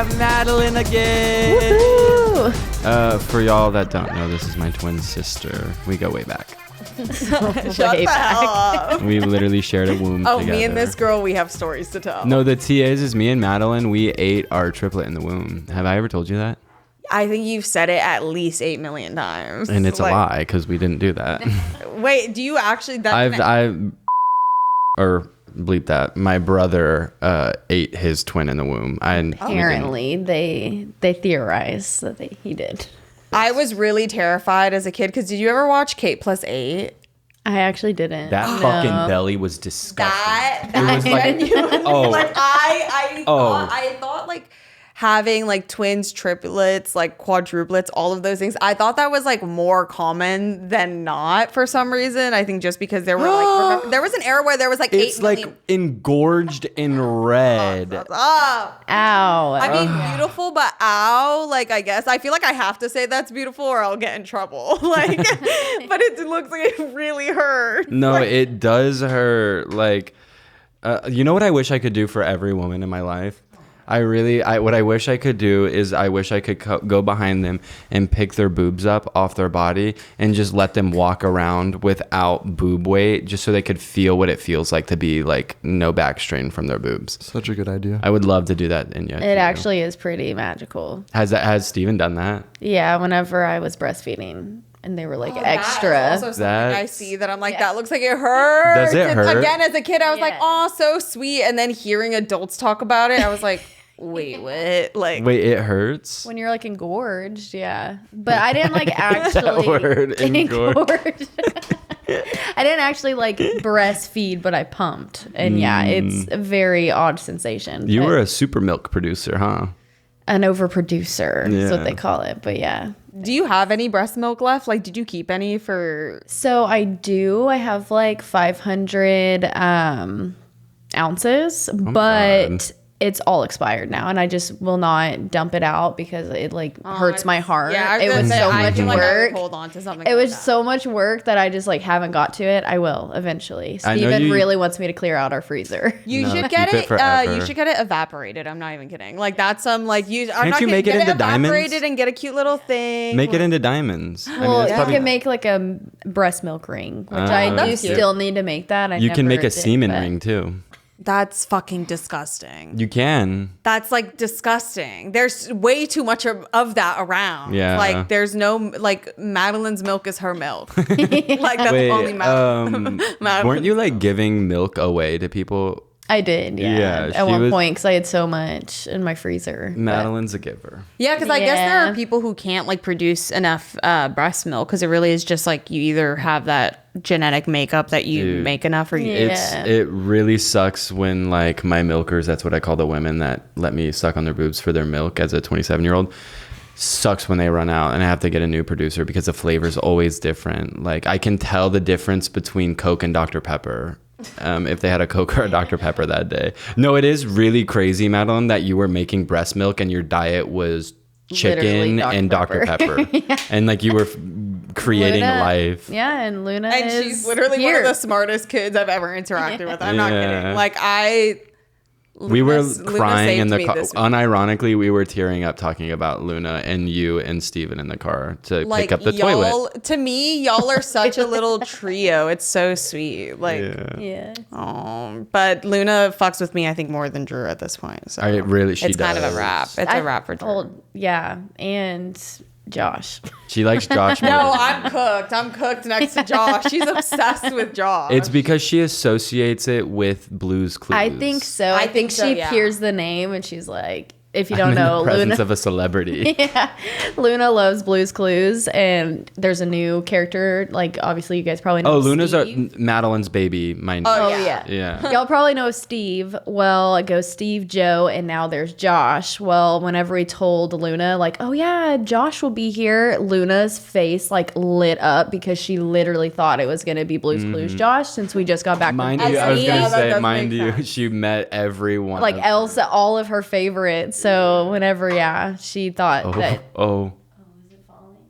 got Madeline again. Woohoo! For y'all that don't know, this is my twin sister. We go way back. Shut the hell up. We literally shared a womb together. Me and this girl, we have stories to tell. No, the tea is me and Madeline, we ate our triplet in the womb. Have I ever told you that? I think you've said it at least 8 million times. And it's a lie because we didn't do that. Wait, do you actually? Or bleep that. My brother ate his twin in the womb. Apparently, they theorize that he did. I was really terrified as a kid because did you ever watch Kate plus 8? I actually didn't. That fucking belly was disgusting. That was genuinely, like I thought like having like twins, triplets, like quadruplets, all of those things. I thought that was like more common than not for some reason. I think just because there were like there was an era where there was like it's 8 like million. engorged in red. Ow. I mean, beautiful, but ow. Like, I guess I feel like I have to say that's beautiful or I'll get in trouble. Like, but it looks like it really hurts. No, it does hurt. Like, you know what I wish I could do for every woman in my life? What I wish I could do is I wish I could go behind them and pick their boobs up off their body and just let them walk around without boob weight, just so they could feel what it feels like to be like no back strain from their boobs. Such a good idea. I would love to do that. And It actually is pretty magical. Has Steven done that? Yeah, whenever I was breastfeeding. And they were like extra. That is also something I see that I'm like, that looks like it hurts. Does it hurt? Again, as a kid, I was like, oh, so sweet. And then hearing adults talk about it, I was like, wait, what? Like, wait, it hurts? When you're like engorged, yeah. But I didn't like actually that word, engorged. I didn't actually like breastfeed, but I pumped. And yeah, it's a very odd sensation. You were a super milk producer, huh? An overproducer is what they call it. But yeah. Do you have any breast milk left? Like, did you keep any for? So I do. I have like 500 ounces, but it's all expired now, and I just will not dump it out because it like hurts my heart. Yeah, it was so much work. Hold on to something. It was so much work that I just like haven't got to it. I will eventually. Steven really wants me to clear out our freezer. You should get it. You should get it evaporated. I'm not even kidding. Like that's some like you. Can't you make it into diamonds? Evaporated and get a cute little thing. Make it into diamonds. Well, you can make like a breast milk ring, which I do still need to make that. You can make a semen ring too. That's fucking disgusting. You can. That's like disgusting. There's way too much of that around. Yeah. Like there's no like Madeline's milk is her milk. Like that's only Madeline. Weren't you like giving milk away to people? I did, yeah. At one point, because I had so much in my freezer. Madeline's a giver. Yeah, because I guess there are people who can't like produce enough breast milk because it really is just like you either have that genetic makeup that you make enough or you. It really sucks when like my milkers, that's what I call the women that let me suck on their boobs for their milk as a 27-year-old. Sucks when they run out and I have to get a new producer because the flavor's always different. Like I can tell the difference between Coke and Dr. Pepper. If they had a Coke or a Dr. Pepper that day. No, it is really crazy, Madeline, that you were making breast milk and your diet was chicken and Dr. Pepper. And like you were creating life. Yeah, and Luna and is she's literally here. one of the smartest kids I've ever interacted with. I'm not kidding. Like we were crying in the car. Unironically, we were tearing up talking about Luna and you and Steven in the car to pick up the toilet. To me, y'all are such a little trio. It's so sweet. Like, yeah. Oh, but Luna fucks with me, I think, more than Drew at this point. So it's kind of a wrap. It's a wrap for Drew. Yeah, and Josh. She likes Josh more. No, I'm cooked. I'm cooked next to Josh. She's obsessed with Josh. It's because she associates it with Blue's Clues. I think so. I think she hears the name and she's like, if you don't know, in the presence Luna of a celebrity. Yeah, Luna loves Blue's Clues, and there's a new character. Like obviously, you guys probably know. Oh, Luna's Madeline's baby. Yeah. Y'all probably know Steve. Well, it goes Steve, Joe, and now there's Josh. Well, whenever we told Luna, like, oh yeah, Josh will be here, Luna's face like lit up because she literally thought it was gonna be Blue's Clues Josh, since we just got back. Mind you, I was gonna say, mind you, she met everyone. Like Elsa, all of her favorites. So whenever, she thought that. Oh, is it falling?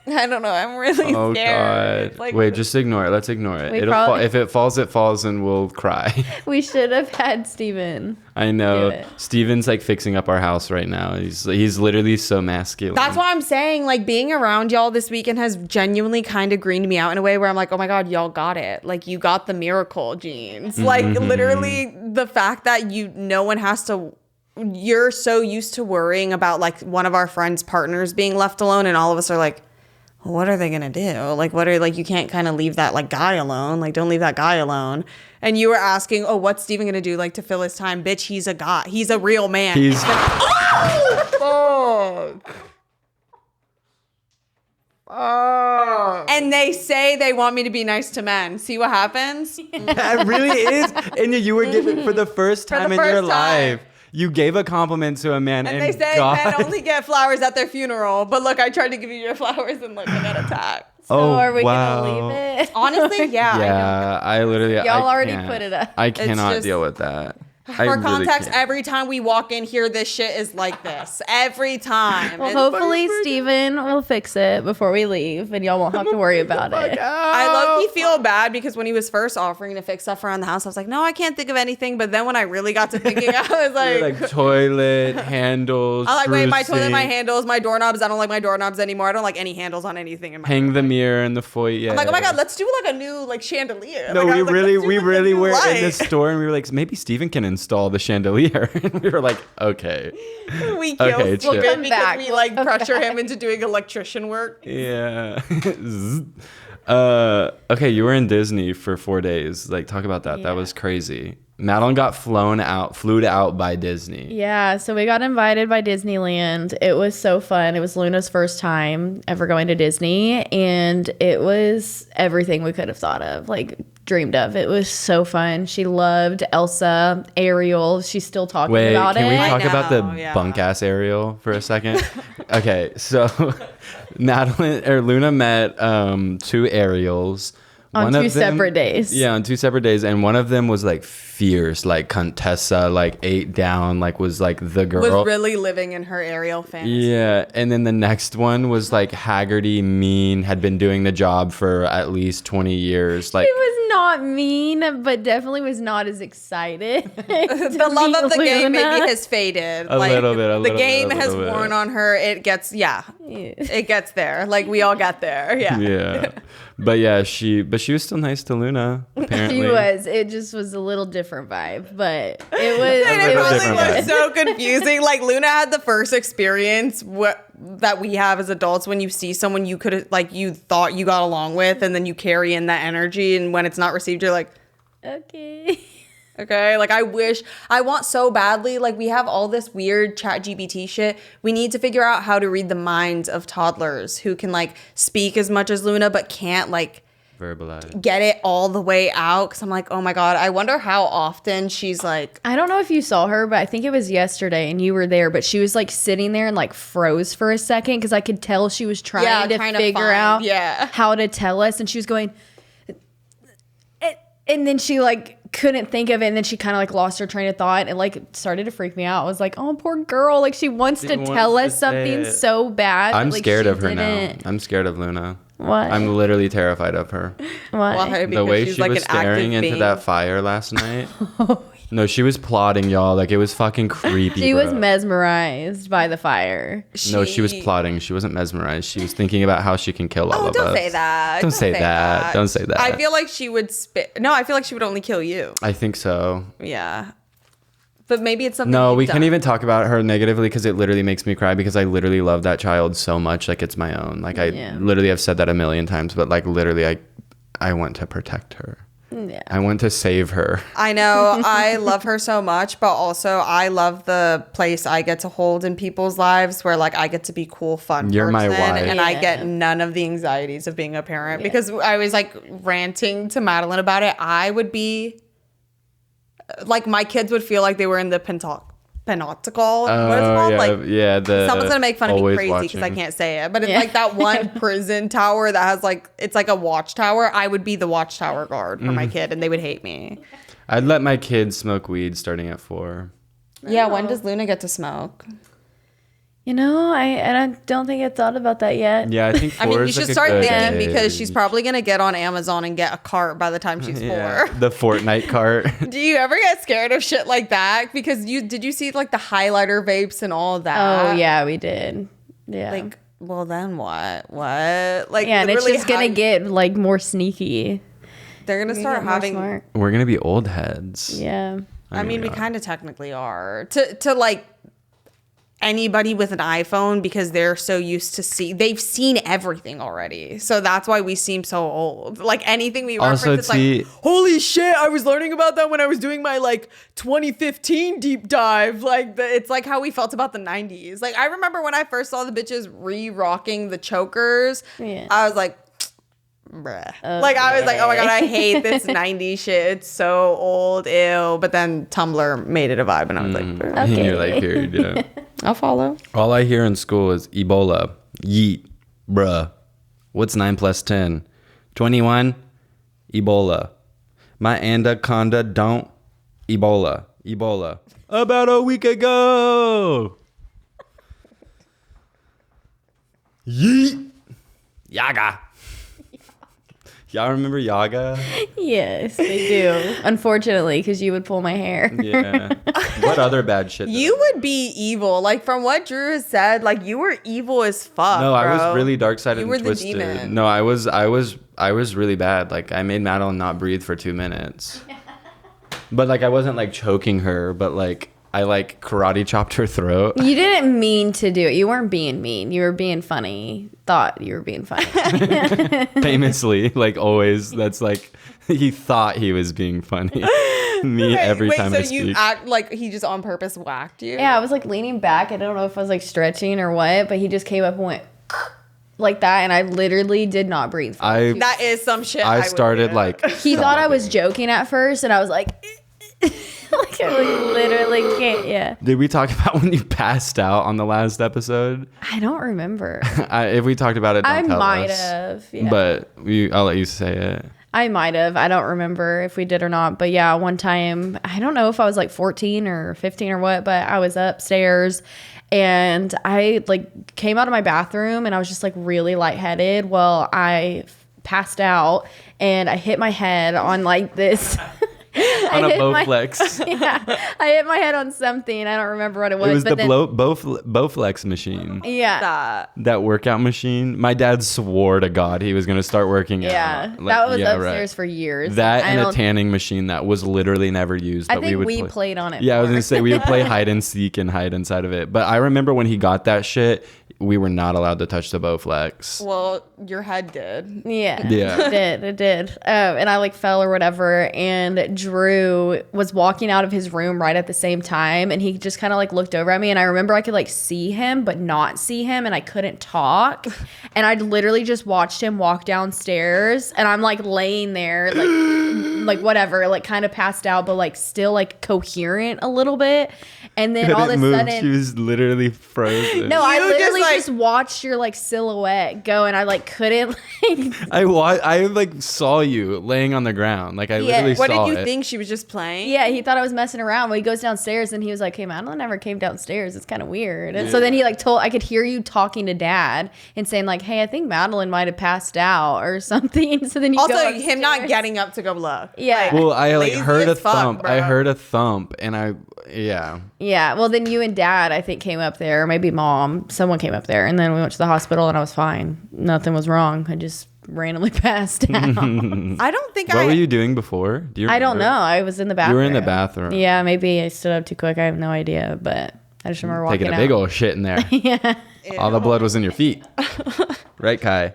I don't know. I'm really scared. God. Like, wait, just ignore it. Let's ignore it. If it falls, it falls, and we'll cry. We should have had Steven. I know. Steven's like fixing up our house right now. He's literally so masculine. That's why I'm saying, like, being around y'all this weekend has genuinely kind of greened me out in a way where I'm like, oh my God, y'all got it. Like, you got the miracle genes. Like, literally the fact that no one has to, you're so used to worrying about like one of our friends' partners being left alone, and all of us are like, what are they gonna do? Like, you can't kind of leave that like guy alone. Like, don't leave that guy alone. And you were asking, oh, what's Steven gonna do like to fill his time? Bitch, he's a guy. He's a real man. And they say they want me to be nice to men. See what happens? That really is. And you were given for the first time in your life. You gave a compliment to a man, and they say men only get flowers at their funeral. But look, I tried to give you your flowers, and look, I got attacked. So are we gonna leave it? Honestly, yeah. Yeah, I literally. Y'all already put it up. I cannot deal with that. For context, every time we walk in here, this shit is like this. Every time. Well, hopefully Steven will fix it before we leave, and y'all won't have to worry about it. I low-key feel bad because when he was first offering to fix stuff around the house, I was like, no, I can't think of anything. But then when I really got to thinking, I was like toilet handles. I like, wait, my toilet, my handles, my doorknobs. I don't like my doorknobs anymore. I don't like any handles on anything in my Hang the mirror in the foyer. I'm like, oh my God, let's do like a new like chandelier. No, we really were in the store, and we were like, maybe Steven can install the chandelier. And we were like, okay. We kill Steven because back. We like pressure him into doing electrician work. Yeah. Okay, you were in Disney for 4 days. Like, talk about that. Yeah. That was crazy. Madeline got flew out by Disney. Yeah, so we got invited by Disneyland. It was so fun. It was Luna's first time ever going to Disney, and it was everything we could have thought of, like dreamed of. It was so fun. She loved Elsa, Ariel. She's still talking about it. Can we talk about the bunk ass Ariel for a second? Okay, so Luna met 2 Ariels. On two separate days. Yeah, on 2 separate days. And one of them was like fierce, like Contessa, like ate down, like was like the girl. Was really living in her Ariel fantasy. Yeah. And then the next one was like Haggerty, mean, had been doing the job for at least 20 years. Like, it was not mean, but definitely was not as excited. The love of the game maybe has faded. A little bit. The game has worn on her. It gets, it gets there. Like, we all get there. Yeah. Yeah. But yeah, she was still nice to Luna, apparently. She was. It just was a little different vibe, but it was. And it really was so confusing. Like, Luna had the first experience that we have as adults when you see someone you could, like, you thought you got along with, and then you carry in that energy, and when it's not received, you're like, okay, like, I want so badly, like, we have all this weird ChatGPT shit. We need to figure out how to read the minds of toddlers who can, like, speak as much as Luna, but can't, like, verbalize, get it all the way out. Because I'm like, oh my God, I wonder how often she's like, I don't know if you saw her, but I think it was yesterday and you were there, but she was like sitting there and like froze for a second because I could tell she was trying to figure out how to tell us, and she was going, and then she like couldn't think of it, and then she kind of like lost her train of thought and like started to freak me out. I was like, oh, poor girl, like she wants to tell us something so bad. I'm scared of her now. I'm scared of Luna. What? I'm literally terrified of her. Why? The way she was staring into that fire last night. No, she was plotting, y'all. Like, it was fucking creepy. She was mesmerized by the fire. No, she was plotting. She wasn't mesmerized. She was thinking about how she can kill all of us. Don't say that. Don't say that. Don't say that. I feel like she would No, I feel like she would only kill you. I think so. Yeah. But maybe it's something. No, we can't even talk about her negatively because it literally makes me cry because I literally love that child so much. Like, it's my own. Like, I literally have said that a million times, but like, literally, I want to protect her. Yeah. I want to save her. I know. I love her so much, but also I love the place I get to hold in people's lives where like I get to be cool, fun You're person, my wife. And I get none of the anxieties of being a parent because I was like ranting to Madeline about it. I would be like, my kids would feel like they were in the panoptical. What is it called? Someone's gonna make fun of me crazy because I can't say it, but it's like that one prison tower that has like, it's like a watchtower. I would be the watchtower guard for my kid, and they would hate me. I'd let my kids smoke weed starting at 4. Yeah, when does Luna get to smoke? I don't think I thought about that yet. Yeah, I think 4 I mean, you is should like a start good thinking age. because she's probably going to get on Amazon and get a cart by the time she's 4. The Fortnite cart. Do you ever get scared of shit like that? Because did you see like the highlighter vapes and all that? Oh, yeah, we did. Yeah. Like, well, then what? What? Like, yeah, and it's just going to get like more sneaky. They're going to start having. Smart. We're going to be old heads. Yeah. I mean, we kind of technically are. To like anybody with an iPhone, because they're so used to they've seen everything already. So that's why we seem so old. Like anything we Also, reference, it's like, holy shit, I was learning about that when I was doing my like 2015 deep dive. Like it's like how we felt about the 90s. Like I remember when I first saw the bitches re-rocking the chokers, I was like, bruh. Okay. Like I was like, oh my god, I hate this 90s shit. It's so old, ew. But then Tumblr made it a vibe, and I was like, bruh. Okay. You're like, period, yeah. I'll follow. All I hear in school is Ebola, yeet, bruh. What's 9 plus 10? 21, Ebola. My anaconda don't, Ebola. About a week ago. Yeet, Yaga. Y'all remember Yaga? Yes, they do. Unfortunately, because you would pull my hair. Yeah. What other bad shit? You would be evil. Like from what Drew has said, like you were evil as fuck. No, bro. I was really dark-sided You were and the twisted. demon. No, I was really bad. Like I made Madeline not breathe for 2 minutes. But like I wasn't like choking her, but like I like karate chopped her throat. You didn't mean to do it. You weren't being mean. You were being funny. Thought you were being funny. Famously, like always, that's like he thought he was being funny. Me every time I speak. So you act like he just on purpose whacked you? Yeah, I was like leaning back. I don't know if I was like stretching or what, but he just came up and went like that, and I literally did not breathe. That is some shit. I started like. He thought I was joking at first, and I was like. Like I literally can't. Yeah. Did we talk about when you passed out on the last episode? I don't remember. If we talked about it, don't I tell might us. have. Yeah. But I'll let you say it. I might have. I don't remember if we did or not. But yeah, one time, I don't know if I was like 14 or 15 or what, but I was upstairs and I like came out of my bathroom and I was just like really lightheaded. Well, I passed out and I hit my head on like this. On a Bowflex. Yeah, I hit my head on something. I don't remember what it was. It was but the Bowflex machine. Yeah. That workout machine. My dad swore to God he was going to start working out. Yeah. That was upstairs for years. That and a tanning machine that was literally never used. But I think we played on it. Yeah, I was going to say we would play hide and seek and hide inside of it. But I remember when he got that shit, we were not allowed to touch the Bowflex. Well, your head did. Yeah. It did. And I like fell or whatever. And Drew was walking out of his room right at the same time. And he just kind of like looked over at me. And I remember I could like see him, but not see him. And I couldn't talk. And I literally just watched him walk downstairs. And I'm like laying there, like whatever, like kind of passed out, but like still like coherent a little bit. And then all of a sudden, she was literally frozen. No, I literally just watched your like silhouette go, and I like couldn't. Like, I like saw you laying on the ground, like I literally saw it. What did you think? She was just playing? Yeah, he thought I was messing around. Well, he goes downstairs, and he was like, "Hey, Madeline never came downstairs. It's kind of weird." And so then he like I could hear you talking to Dad and saying like, "Hey, I think Madeline might have passed out or something." So then you also him not getting up to go look. Yeah. Well, I like heard a thump. Bro. I heard a thump, and yeah. Yeah, well, then you and Dad, I think, came up there. Maybe Mom. Someone came up there. And then we went to the hospital, and I was fine. Nothing was wrong. I just randomly passed out. I don't think What were you doing before? Do you remember? I don't know. I was in the bathroom. You were in the bathroom. Yeah, maybe I stood up too quick. I have no idea. But I just remember walking taking a out. big old shit in there. Yeah. All the blood was in your feet. Right, Kai?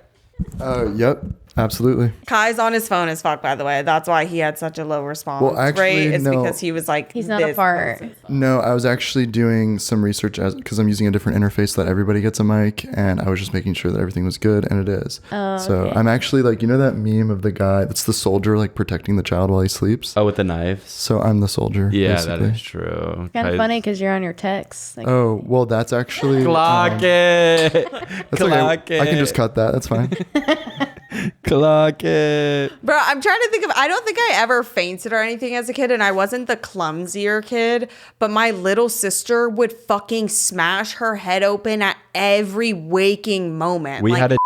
Yep. Absolutely. Kai's on his phone as fuck, by the way. That's why he had such a low response. Well, actually, right? It's no. because he was like, he's not a part. No, I was actually doing some research because I'm using a different interface that everybody gets a mic, and I was just making sure that everything was good, and it is. Oh, so okay. I'm actually like, you know that meme of the guy that's the soldier like protecting the child while he sleeps? Oh, with the knives? So I'm the soldier. Yeah, basically. that is true. Kind of funny because you're on your texts. Like, Oh, well, that's actually. Clock it. That's Clock okay. I can just cut that. That's fine. Clock it. Bro, I'm trying to think of, I don't think I ever fainted or anything as a kid, and I wasn't the clumsier kid, but my little sister would fucking smash her head open at every waking moment. We had a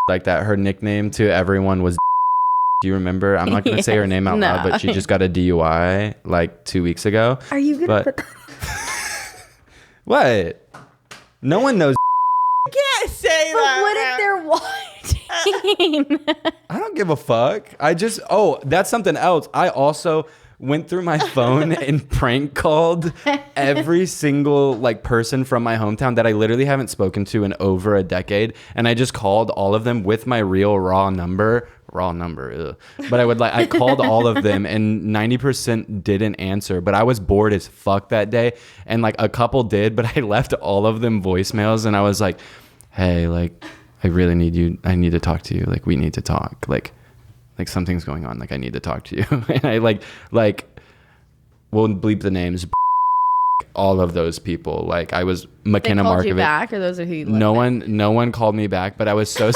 like that. Her nickname to everyone was do you remember? I'm not going to say her name out loud, but she just got a DUI like 2 weeks ago. Are you going to put What? No one knows. I can't say that. What if they're watching? I don't give a fuck. That's something else. I also went through my phone and prank called every single like person from my hometown that I literally haven't spoken to in over a decade. And I just called all of them with my real raw number. Ugh. But I called all of them and 90% didn't answer, but I was bored as fuck that day. And like a couple did, but I left all of them voicemails and I was like, hey, like, I really need you. I need to talk to you. Like, we need to talk. Like something's going on. Like, I need to talk to you. And I like, we'll bleep the names. All of those people. Like, I was McKenna Markovic. They called you back, or those are who you No one called me back, but I was so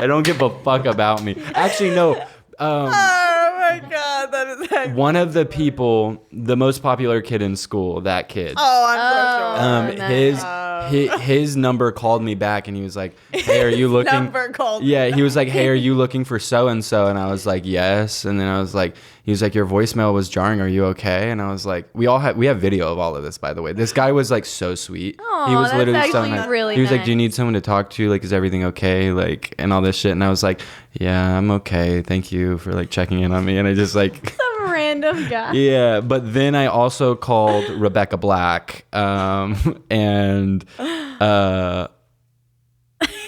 I don't give a fuck about me. Actually, no. Oh my God, that is like one of the people, the most popular kid in school, that kid. Oh, I'm so sure. His number called me back and he was like, hey, are you looking? Number called. Yeah, he was like, hey, are you looking for so-and-so? And I was like, yes. And then I was like, he was like, your voicemail was jarring. Are you okay? And I was like, we have video of all of this, by the way. This guy was like so sweet. Aww, he was literally so nice. Really he was nice. like, do you need someone to talk to? Like, is everything okay? Like, and all this shit. And I was like, yeah, I'm okay. Thank you for like checking in on me. And I just like some random guy. Yeah, but then I also called Rebecca Black and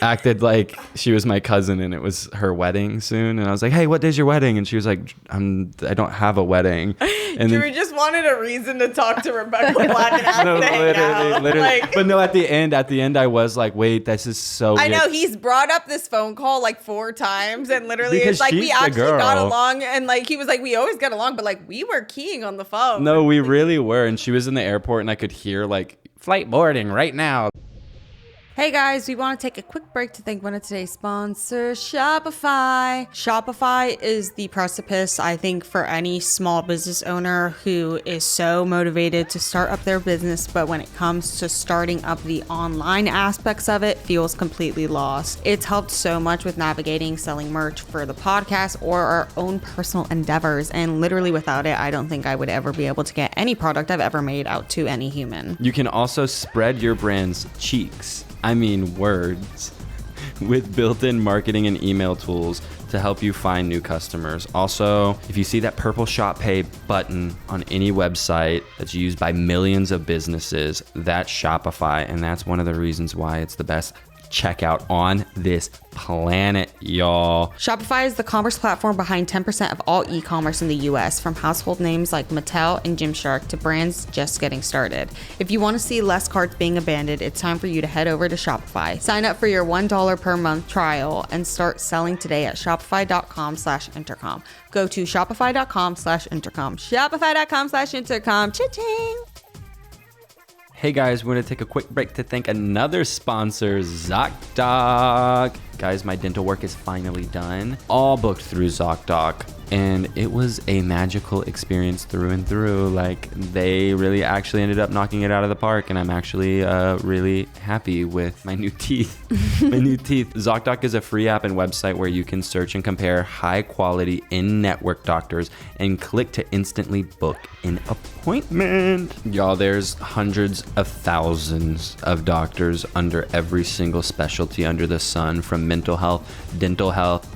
acted like she was my cousin and it was her wedding soon. And I was like, hey, what day's your wedding? And she was like, I don't have a wedding. And Drew just wanted a reason to talk to Rebecca Black and ask to hang out. Literally. Like, but no, at the end I was like, wait, this is so I weird. know he's brought up this phone call like 4 times and literally Because it's like she's we the actually girl. got along and like he was like we always got along, but like we were keying on the phone. No, we really were. And she was in the airport and I could hear like flight boarding right now. Hey guys, we want to take a quick break to thank one of today's sponsors, Shopify. Shopify is the precipice, I think, for any small business owner who is so motivated to start up their business, but when it comes to starting up the online aspects of it, feels completely lost. It's helped so much with navigating selling merch for the podcast or our own personal endeavors, and literally without it, I don't think I would ever be able to get any product I've ever made out to any human. You can also spread your brand's cheeks. I mean words, with built-in marketing and email tools to help you find new customers. Also, if you see that purple Shop Pay button on any website that's used by millions of businesses, that's Shopify, and that's one of the reasons why it's the best checkout on this planet, y'all. Shopify is the commerce platform behind 10% of all e-commerce in the US, from household names like Mattel and Gymshark to brands just getting started. If you want to see less carts being abandoned, it's time for you to head over to Shopify. Sign up for your $1 per month trial and start selling today at shopify.com/intercom. Go to shopify.com/intercom. Shopify.com/intercom. Cha-ching! Hey guys, we're gonna take a quick break to thank another sponsor, ZocDoc. Guys, my dental work is finally done. All booked through ZocDoc. And it was a magical experience through and through. Like, they really actually ended up knocking it out of the park. And I'm actually really happy with my new teeth. ZocDoc is a free app and website where you can search and compare high quality in-network doctors and click to instantly book an appointment. Y'all, there's hundreds of thousands of doctors under every single specialty under the sun, from mental health, dental health,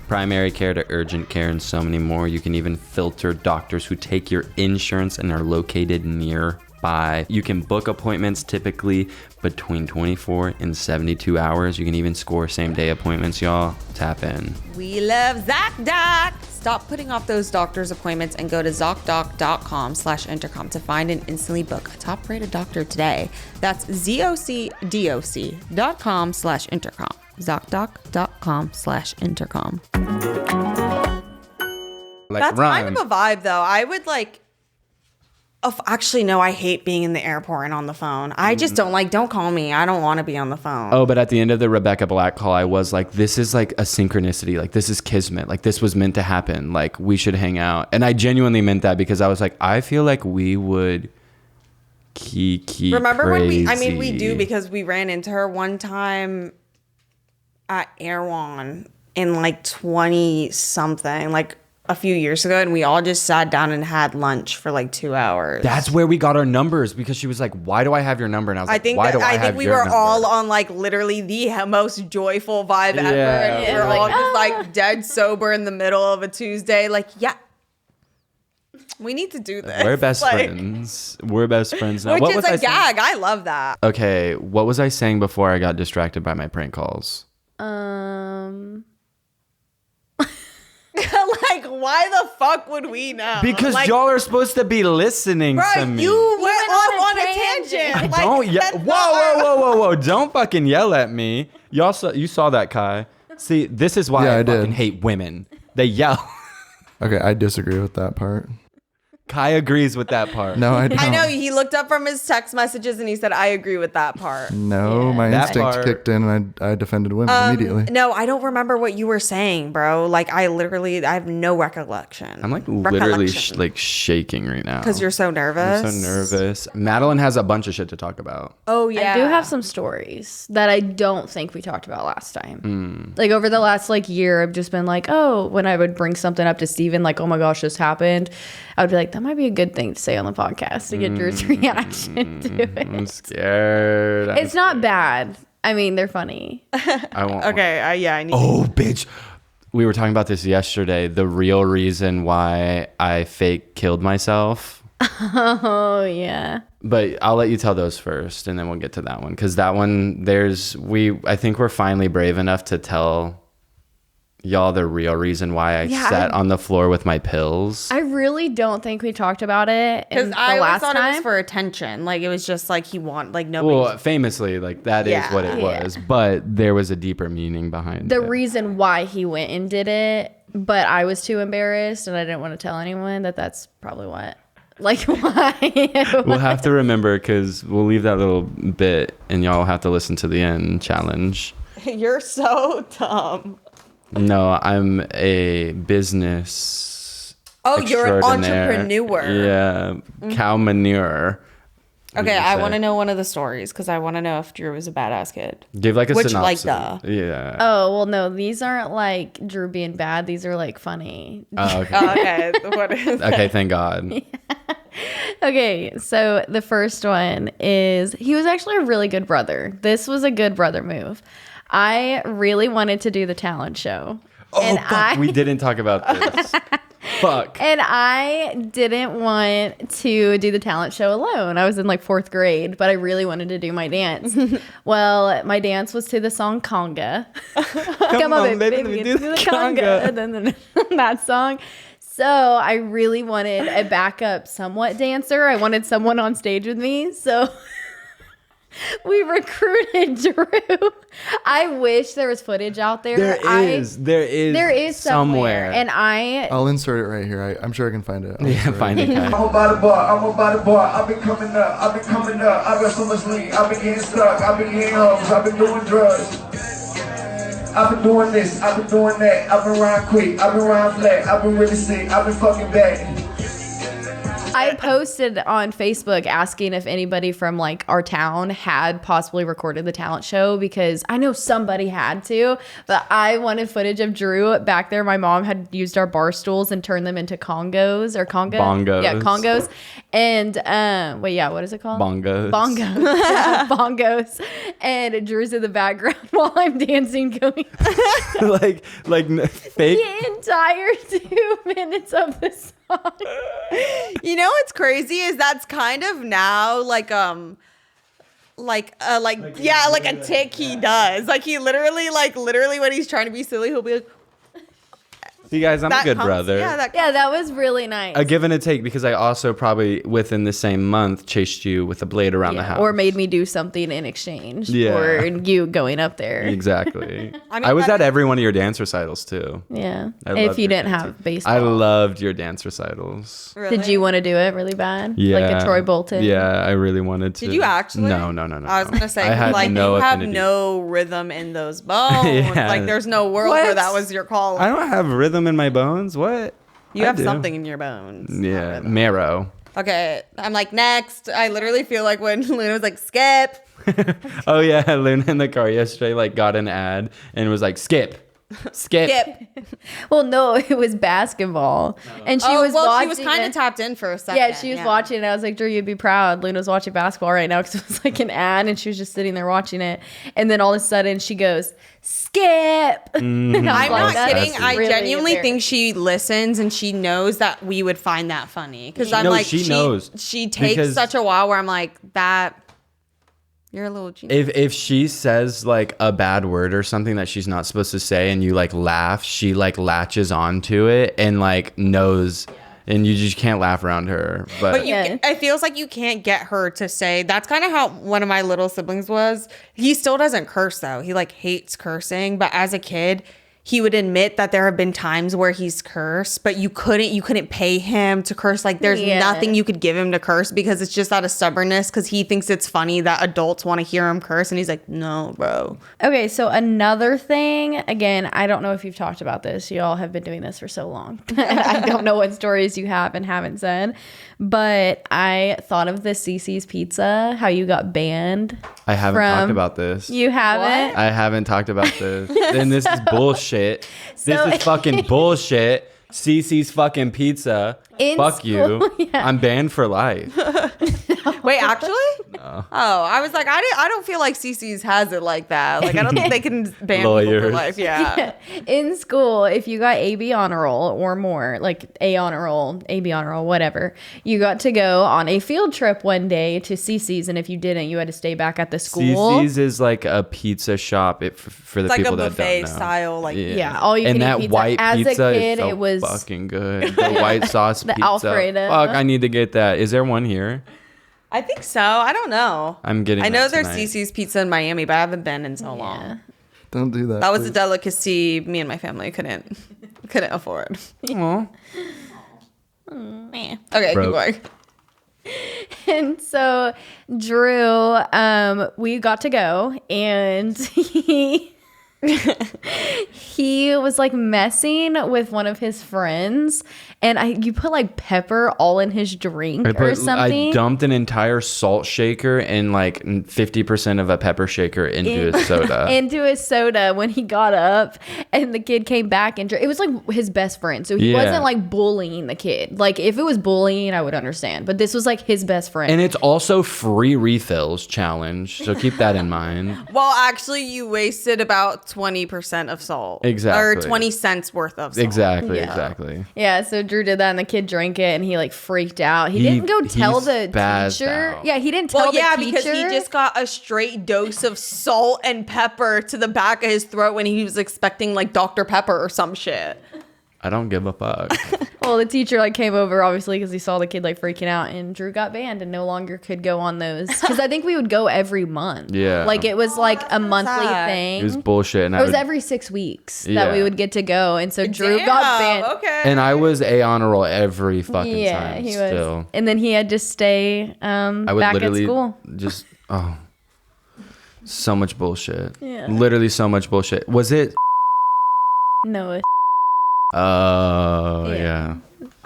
primary care to urgent care, and so many more. You can even filter doctors who take your insurance and are located nearby. You can book appointments typically between 24 and 72 hours. You can even score same-day appointments, y'all. Tap in. We love ZocDoc. Stop putting off those doctor's appointments and go to ZocDoc.com/intercom to find and instantly book a top-rated doctor today. That's ZocDoc.com/intercom. ZocDoc.com/intercom. Like, That's run. kind of a vibe, though. I would like Actually, no, I hate being in the airport and on the phone. I just don't call me. I don't want to be on the phone. Oh, but at the end of the Rebecca Black call, I was like, this is like a synchronicity. Like, this is kismet. Like, this was meant to happen. Like, we should hang out. And I genuinely meant that because I was like, I feel like we would Remember crazy. when we do, because we ran into her one time at Erewhon in like 20 something, like a few years ago, and we all just sat down and had lunch for like 2 hours. That's where we got our numbers, because she was like, why do I have your number? And I was like, why do I have your number? I think we were all on like literally the most joyful vibe ever. And we were all just like dead sober in the middle of a Tuesday. Like, yeah, we need to do this. We're best friends. We're best friends now. Which is a gag. I love that. Okay, what was I saying before I got distracted by my prank calls? Like, why the fuck would we know? Because like, y'all are supposed to be listening to me. You went off on a tangent. Like, don't yell. Whoa. Don't fucking yell at me. You saw that, Kai. See, this is why I fucking hate women. They yell. Okay, I disagree with that part. Kai agrees with that part. No, I don't. I know, he looked up from his text messages and he said, I agree with that part. No, my instinct kicked in and I defended women immediately. No, I don't remember what you were saying, bro. Like, I have no recollection. I'm like literally like shaking right now. Because you're so nervous? I'm so nervous. Madeline has a bunch of shit to talk about. Oh, yeah. I do have some stories that I don't think we talked about last time. Like, over the last like year, I've just been like, oh, when I would bring something up to Steven, like, oh my gosh, this happened, I would be like, that might be a good thing to say on the podcast to get Drew's reaction to it. I'm scared. It's not bad. I mean, they're funny. I won't. Okay, I need bitch. We were talking about this yesterday. The real reason why I fake killed myself. Oh, yeah. But I'll let you tell those first, and then we'll get to that one. Because that one, I think we're finally brave enough to tell y'all the real reason why I sat on the floor with my pills. I really don't think we talked about it because I always thought it was for attention. Like, it was just like nobody. Well, famously, like that is what it was. But there was a deeper meaning behind it. The reason why he went and did it, but I was too embarrassed and I didn't want to tell anyone that's probably what. Like, why? We'll have to remember, because we'll leave that little bit and y'all have to listen to the end challenge. You're so dumb. No, I'm a business. Oh, you're an entrepreneur. Yeah, cow manure. Okay, I want to know one of the stories, because I want to know if Drew was a badass kid. Give like a synopsis. Yeah. Oh, well, no, these aren't like Drew being bad. These are like funny. Oh, okay. Okay. What is okay, thank God. Yeah. Okay, so the first one is he was actually a really good brother. This was a good brother move. I really wanted to do the talent show. Oh, fuck. We didn't talk about this. Fuck. And I didn't want to do the talent show alone. I was in like 4th grade, but I really wanted to do my dance. Well, my dance was to the song Conga. Come on, baby, do the conga. And then that song. So I really wanted a backup somewhat dancer. I wanted someone on stage with me. So we recruited Drew. I wish there was footage out there. There is somewhere. And I'll insert it right here. I'm sure I can find it. Yeah, find it. I'm about the bar. I've been coming up. I've got so much lean. I've been getting stuck. I've been getting hoes. I've been doing drugs. I've been doing this. I've been doing that. I've been around quick. I've been around flat. I've been really sick. I've been fucking bad. I posted on Facebook asking if anybody from like our town had possibly recorded the talent show, because I know somebody had to, but I wanted footage of Drew back there. My mom had used our bar stools and turned them into congos or conga. Bongos. Yeah, congos. And what is it called? Bongos. Yeah, bongos. And Drew's in the background while I'm dancing, going like fake. the entire 2 minutes of the song. You know what's crazy is that's kind of now like a tick he does. Like, he literally when he's trying to be silly, he'll be like, You guys, I'm a good brother. Yeah, that was really nice. A give and a take, because I also probably within the same month chased you with a blade around the house. Or made me do something in exchange Yeah. for you going up there. Exactly. I was at every one of your dance recitals too. Yeah. I If loved you your didn't dance have baseball. I loved your dance recitals. Really? Did you want to do it really bad? Yeah. Like a Troy Bolton? Yeah, I really wanted to. Did you actually? No. I was gonna say, I had like, no you have affinity. no rhythm in those bones. Yeah. Like, there's no world where that was your call. I don't have rhythm in my bones. What? You I have do. something in your bones. Yeah, marrow. Okay, I'm like, next. I literally feel like when Luna was like, skip. Oh yeah, Luna in the car yesterday like got an ad and was like, skip. Skip. Well, no, it was basketball. And she was watching. She was kind of tapped in for a second. Yeah, she was watching. And I was like, Drew, you'd be proud. Luna's watching basketball right now because it was like an ad and she was just sitting there watching it. And then all of a sudden she goes, skip. Mm-hmm. And I I'm was not like, kidding. that's I really genuinely think embarrassing. she listens and she knows that we would find that funny. Because I'm No, like, she knows. She takes Because- such a while where I'm like, that. You're a little genius. If she says like a bad word or something that she's not supposed to say and you like laugh, she like latches onto it and like knows, and you just can't laugh around her. But Yeah. It feels like you can't get her to say. That's kind of how one of my little siblings was. He still doesn't curse though. He like hates cursing, but as a kid, he would admit that there have been times where he's cursed, but you couldn't pay him to curse. Like there's nothing you could give him to curse because it's just out of stubbornness because he thinks it's funny that adults want to hear him curse. And he's like, no, bro. Okay, so another thing, again, I don't know if you've talked about this. You all have been doing this for so long. I don't know what stories you have and haven't said, but I thought of the Cece's Pizza, how you got banned. I haven't from- talked about this. You haven't? I haven't talked about this. And this is bullshit. This is fucking bullshit. Cece's fucking pizza. In Fuck you. school, yeah. I'm banned for life. Wait, actually? No. Oh, I was like, I don't feel like CC's has it like that. Like, I don't think they can ban people for Lawyers. life. Yeah. In school, if you got AB honor roll or more, like A honor roll, AB honor roll, whatever, you got to go on a field trip one day to Cece's, and if you didn't, you had to stay back at the school. Cece's is like a pizza shop for the It's like people a that buffet don't know. style, like Yeah, all you and can that eat pizza. white As pizza, a kid, so it was fucking good. The white sauce The pizza. Alfredo. Fuck, I need to get that. Is there one here? I think so. I don't know. I'm getting. I know that there's tonight. CC's Pizza in Miami, but I haven't been in so long. Don't do that. That was a please. delicacy me and my family couldn't afford. Aw. Okay, Broke. keep going. And so Drew, we got to go, and he was like messing with one of his friends, and you put like pepper all in his drink or something. I dumped an entire salt shaker and like 50% of a pepper shaker into his soda. Into his soda when he got up, and the kid came back and it was like his best friend, so he Yeah. wasn't like bullying the kid. Like if it was bullying, I would understand, but this was like his best friend. And it's also free refills challenge, so keep that in mind. Well, actually, you wasted about 20% of salt. Exactly. Or 20 cents worth of salt. Exactly, Yeah. exactly. Yeah, so Drew did that, and the kid drank it, and he like freaked out. He didn't go tell he the spazzed teacher. out. Yeah, he didn't tell Well, the yeah, teacher. because he just got a straight dose of salt and pepper to the back of his throat when he was expecting like Dr. Pepper or some shit. I don't give a fuck. Well, the teacher like came over obviously because he saw the kid like freaking out, and Drew got banned and no longer could go on those because I think we would go every month. Yeah. like it was like a monthly sad. thing. It was bullshit. And It I was would- every 6 weeks that Yeah. we would get to go, and so Drew got banned. Okay. and I was a honor roll every fucking Yeah, time. he Still. was, and then he had to stay I would back at literally school. just so much bullshit. Yeah. Literally so much bullshit. Was it? No, Oh Yeah.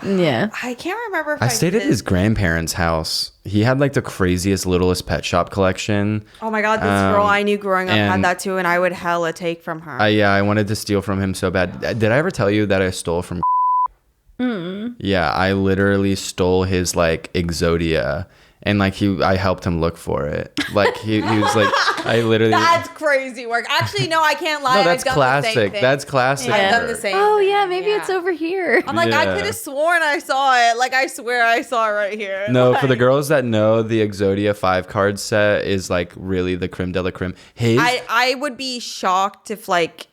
yeah. yeah. I can't remember if I stayed at did- his grandparents' house. He had like the craziest, littlest pet shop collection. Oh my God, this girl I knew growing up had and- that too, and I would hella take from her. I wanted to steal from him so bad. Did I ever tell you that I stole from? Yeah, I literally stole his like Exodia, and like I helped him look for it. Like he was like, I literally. That's crazy work. Actually, no, I can't lie. No, that's I've done the same classic. thing. That's classic. I've done the work. same. Oh thing, yeah, maybe it's over here. I'm like, I Yeah. could have sworn I saw it. Like, I swear I saw it right here. No, Like, for the girls that know, the Exodia 5 card set is like really the creme de la creme. His I would be shocked if like,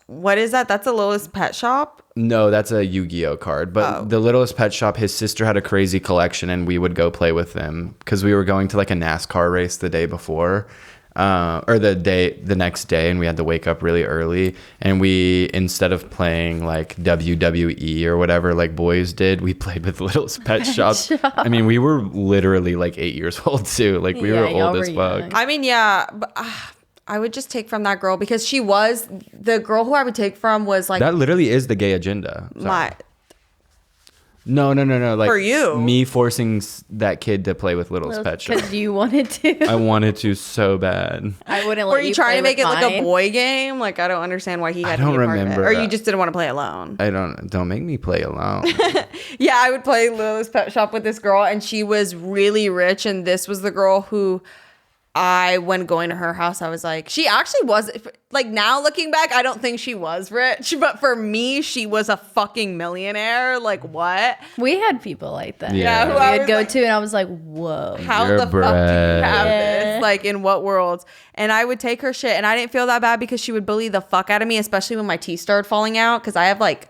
what is that? That's the lowest pet shop. No, that's a Yu-Gi-Oh card. But the Littlest Pet Shop, his sister had a crazy collection, and we would go play with them because we were going to like a NASCAR race the day before, or the next day, and we had to wake up really early. And we, instead of playing like WWE or whatever like boys did, we played with Littlest Pet Shop. I mean, we were literally like 8 years old too. Like we were old as fuck. Young. I mean, yeah, but I would just take from that girl because she was the girl who I would take from was like that literally is the gay agenda. Sorry. No. Like for you, me forcing that kid to play with Littlest Pet Shop because you wanted to. I wanted to so bad. I wouldn't. Were you trying to make it like a boy game? Like I don't understand why he had to be a part of it. Or you just didn't want to play alone. Don't make me play alone. Yeah, I would play Littlest Pet Shop with this girl, and she was really rich, and this was the girl who. When going to her house, I was like, she actually was, like, now looking back, I don't think she was rich, but for me, she was a fucking millionaire. Like, what? We had people like that. Yeah, who we would go to, and I was like, whoa. How the fuck do you have this? Like, in what world? And I would take her shit, and I didn't feel that bad because she would bully the fuck out of me, especially when my teeth started falling out, because I have, like,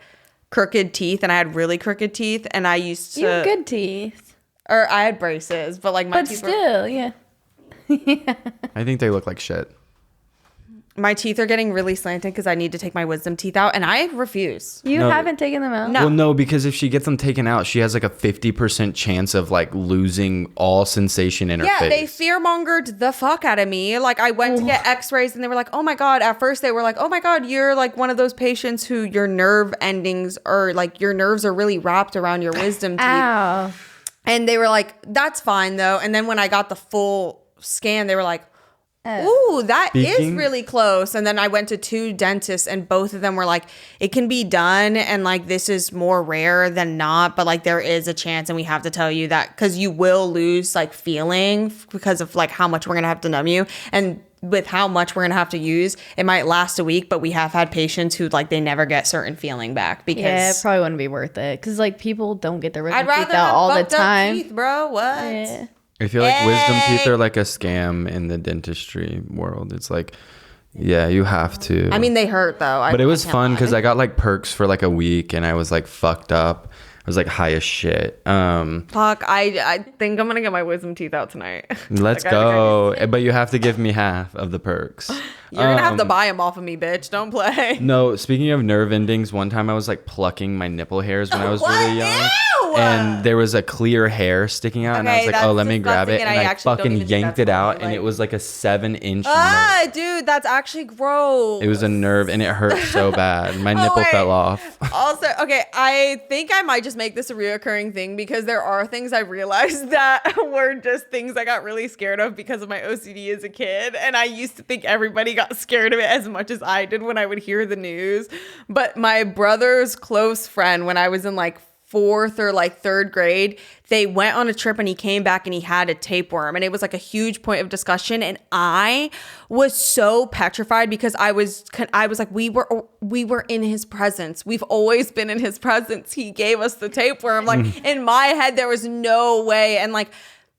crooked teeth, and I had really crooked teeth, and I used to... You have good teeth. Or I had braces, but, like, my teeth still, yeah. I think they look like shit. My teeth are getting really slanted because I need to take my wisdom teeth out, and I refuse. You haven't taken them out? No. Well, no, because if she gets them taken out, she has like a 50% chance of like losing all sensation in her face. Yeah, they fear-mongered the fuck out of me. Like, I went to get x-rays, and they were like, oh my God. At first, they were like, oh my God, you're like one of those patients who your nerve endings or like your nerves are really wrapped around your wisdom teeth. Ow. And they were like, that's fine, though. And then when I got the full scan, they were like, ooh, that is really close. And then I went to 2 dentists, and both of them were like, it can be done, and like this is more rare than not, but like there is a chance, and we have to tell you that because you will lose like feeling because of like how much we're gonna have to numb you, and with how much we're gonna have to use, it might last a week, but we have had patients who like they never get certain feeling back because it probably wouldn't be worth it because like people don't get their I'd wisdom rather teeth out all the time. Teeth, bro. What? Yeah. I feel like wisdom teeth are like a scam in the dentistry world. It's like, yeah, you have to. I mean, they hurt though. But it was fun because I got like perks for like a week, and I was like fucked up. I was like high as shit. Fuck, I think I'm gonna get my wisdom teeth out tonight. Let's go. But you have to give me half of the perks. You're gonna have to buy them off of me, bitch. Don't play. No, speaking of nerve endings, one time I was like plucking my nipple hairs when I was really young. Ew! And there was a clear hair sticking out, and I was like, oh, let me grab it. And I fucking yanked it out, and it was like a 7-inch nerve. Dude, that's actually gross. It was a nerve, and it hurt so bad. My nipple fell off. Also, okay, I think I might just make this a reoccurring thing because there are things I realized that were just things I got really scared of because of my OCD as a kid. And I used to think everybody got scared of it as much as I did when I would hear the news. But my brother's close friend, when I was in like 4th or like 3rd grade, they went on a trip and he came back and he had a tapeworm, and it was like a huge point of discussion, and I was so petrified because I was like, we were in his presence. We've always been in his presence. He gave us the tapeworm. Like in my head there was no way. And like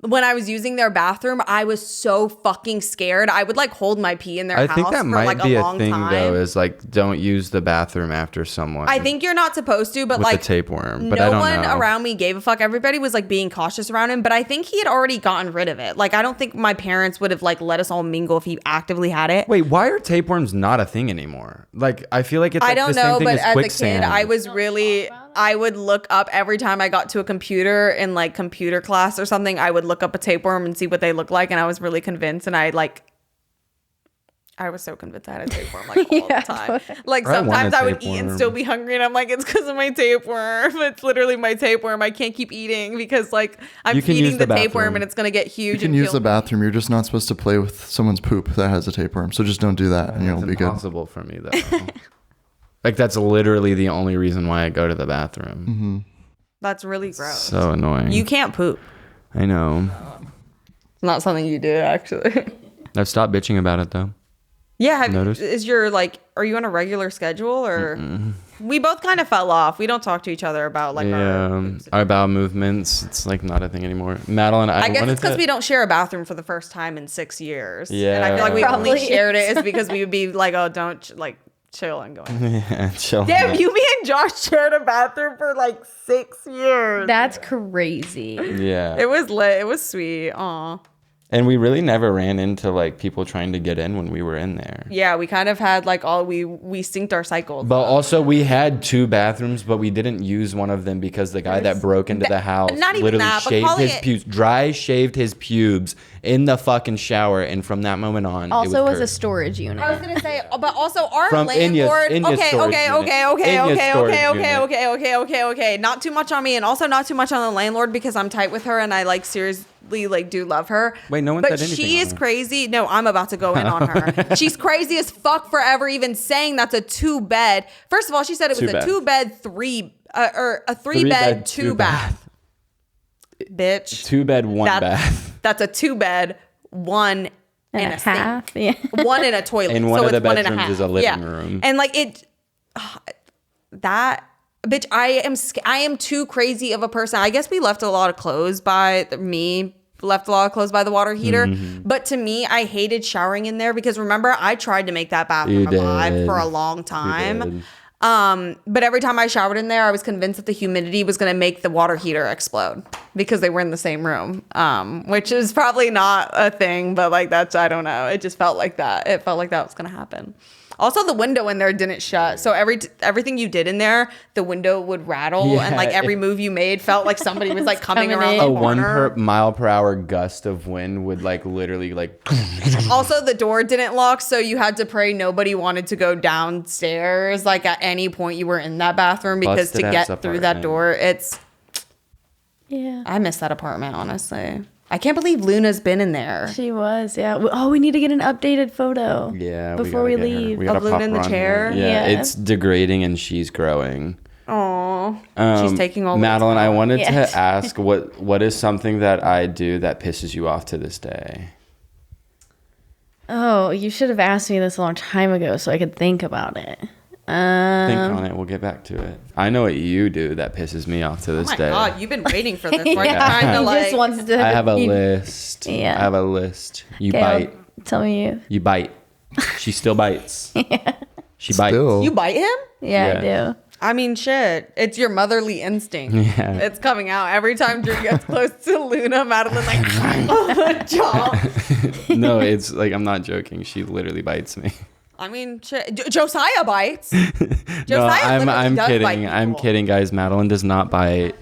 when I was using their bathroom, I was so fucking scared. I would like hold my pee in their house. I think that for might like be a a long thing time. though, is like don't use the bathroom after someone. I think you're not supposed to, but with like the tapeworm. But no I don't one know. around me gave a fuck. Everybody was like being cautious around him, but I think he had already gotten rid of it. Like I don't think my parents would have like let us all mingle if he actively had it. Wait, why are tapeworms not a thing anymore? Like I feel like it's like I don't the same know, thing but as as a quicksand. kid, I was really. I would look up every time I got to a computer in like computer class or something. I would look up a tapeworm and see what they look like, and I was really convinced. And I was so convinced I had a tapeworm like all the time. Like sometimes I would eat and still be hungry, and I'm like, it's because of my tapeworm. It's literally my tapeworm. I can't keep eating because like I'm feeding the tapeworm and it's gonna get huge. You can use the bathroom. You're just not supposed to play with someone's poop that has a tapeworm. So just don't do that, and you'll be good. It's impossible for me though. Like that's literally the only reason why I go to the bathroom. Mm-hmm. That's really gross. So annoying. You can't poop. I know. It's not something you do, actually. I've stopped bitching about it though. Yeah. Are you on a regular schedule or? We both kind of fell off. We don't talk to each other about like our bowel movements. It's like not a thing anymore. Madeline, I guess it's because we don't share a bathroom for the first time in 6 years. Yeah. And I feel like we Probably only shared it is because we would be like, oh, don't like chilling going. Yeah, chill. Damn, you, me, and Josh shared a bathroom for like 6 years. That's crazy. Yeah. It was lit. It was sweet. Aw. And we really never ran into like people trying to get in when we were in there. Yeah, we kind of had like we synced our cycles. But also we had 2 bathrooms, but we didn't use one of them because the guy that broke into the house not even literally that, but shaved calling his it- pubes, dry shaved his pubes in the fucking shower, and from that moment on, Also, it was was a cursed. storage unit. I was gonna say, but also our From landlord. Inya's storage unit. Okay. Not too much on me, and also not too much on the landlord because I'm tight with her, and I like seriously like do love her. Wait, no one But said anything she on is her. crazy. No, I'm about to go in on her. She's crazy as fuck for ever even saying that's a 2-bed. First of all, she said it was a 2-bed, 3-bed, 2-bath. Bitch. 2-bed, 1 bath. That's a 2-bed, 1 and a half. sink. Yeah. 1 in a toilet. And one so of the it's 1 and a bedrooms half. is a living room. And like that bitch, I am too crazy of a person. I guess we left a lot of clothes by the water heater. Mm-hmm. But to me, I hated showering in there because remember, I tried to make that bathroom You alive did. for a long You time. did. But every time I showered in there, I was convinced that the humidity was going to make the water heater explode because they were in the same room, which is probably not a thing, but like I don't know. It just felt like that. It felt like that was going to happen. Also, the window in there didn't shut. So everything you did in there, the window would rattle. Yeah. And like every move you made felt like somebody was like coming coming around in. the A 1 corner. mile per hour gust of wind would like literally like Also, the door didn't lock, so you had to pray nobody wanted to go downstairs like at any point you were in that bathroom because Busted to ass get through that apartment. door, Yeah. I miss that apartment, honestly. I can't believe Luna's been in there. She was, yeah. Oh, we need to get an updated photo. Yeah, Before we gotta get her. leave. We gotta Of Luna pop in her the on chair? here. Yeah, Yeah. it's degrading and she's growing. Aw. She's taking all Madeline, I wanted Yeah. to ask what is something that I do that pisses you off to this day? Oh, you should have asked me this a long time ago so I could think about it. Think on it. We'll get back to it. I know what you do that pisses me off to Oh this my day. God, you've been waiting for this. Right? Yeah. Trying to He like. just wants to. I have a list. Yeah. I have a list. You Okay, bite. Tell me you. You bite. She still bites. She bites. Still. You bite him? Yeah, Yeah. I do. I mean, shit. It's your motherly instinct. Yeah. It's coming out every time Drew gets close to Luna. Madeline like chomp. No, it's like I'm not joking. She literally bites me. I mean, shit. Josiah bites. No, Josiah literally I'm does bite kidding. I'm people. kidding, guys. Madeline does not bite.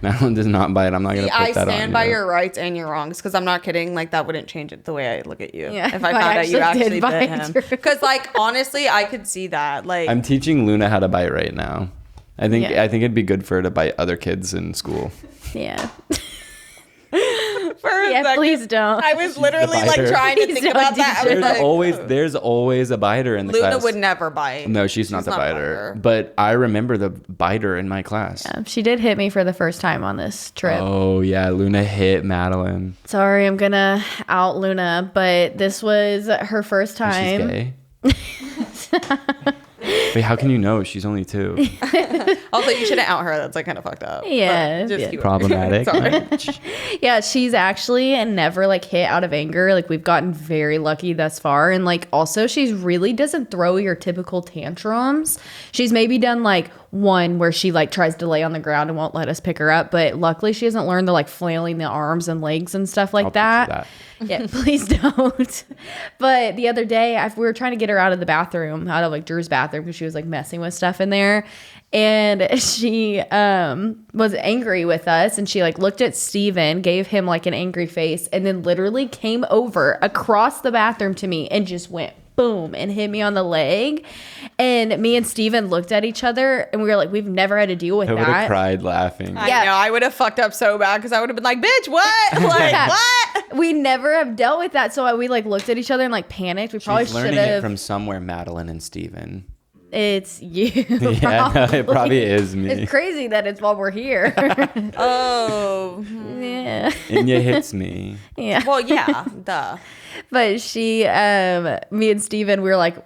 Madeline does not bite. I'm not gonna See, put I that on stand by you. your rights and your wrongs because I'm not kidding. Like that wouldn't change it the way I look at you. Yeah, if I found out you actually did actually bit bite him. Drew. Because like honestly, I could see that. Like I'm teaching Luna how to bite right now. I think Yeah. it'd be good for her to bite other kids in school. Yeah. for a Yeah, second, please don't. I was literally like biter. trying to Please think don't about that. I was There's like, always a biter in the Luna class. would never bite. No, she's not the a biter. But I remember the biter in my class. She did hit me for the first time on this trip. Oh yeah, Luna hit Madeline. Sorry, I'm gonna out Luna, but this was her first She's time. gay. Wait, how can you know? She's only 2. Also, you shouldn't out her. That's like kind of fucked up. Yeah, But just yeah. keep it- Problematic. Sorry. Yeah, she's actually never like hit out of anger. Like we've gotten very lucky thus far. And like also she's really doesn't throw your typical tantrums. She's maybe done like one where she like tries to lay on the ground and won't let us pick her up. But luckily she hasn't learned the like flailing the arms and legs and stuff like I'll teach you that. Yeah, please don't. But the other day, we were trying to get her out of the bathroom, out of like Drew's bathroom, because she was like messing with stuff in there. And she was angry with us, and she like looked at Steven, gave him like an angry face, and then literally came over across the bathroom to me and just went boom and hit me on the leg. And me and Steven looked at each other and we were like, we've never had to deal with I would have that. cried laughing. Yeah. I know. I would have fucked up so bad because I would have been like, bitch, what? Like, Yeah. what? We never have dealt with that. So we like looked at each other and like panicked. We probably She's should learning it have. from somewhere, Madeline and Steven. It's you. Yeah, no, it probably is me. It's crazy that it's while we're here. Oh. Yeah. And it hits me. Yeah. Well, yeah. Duh. But she, me and Steven, we were like,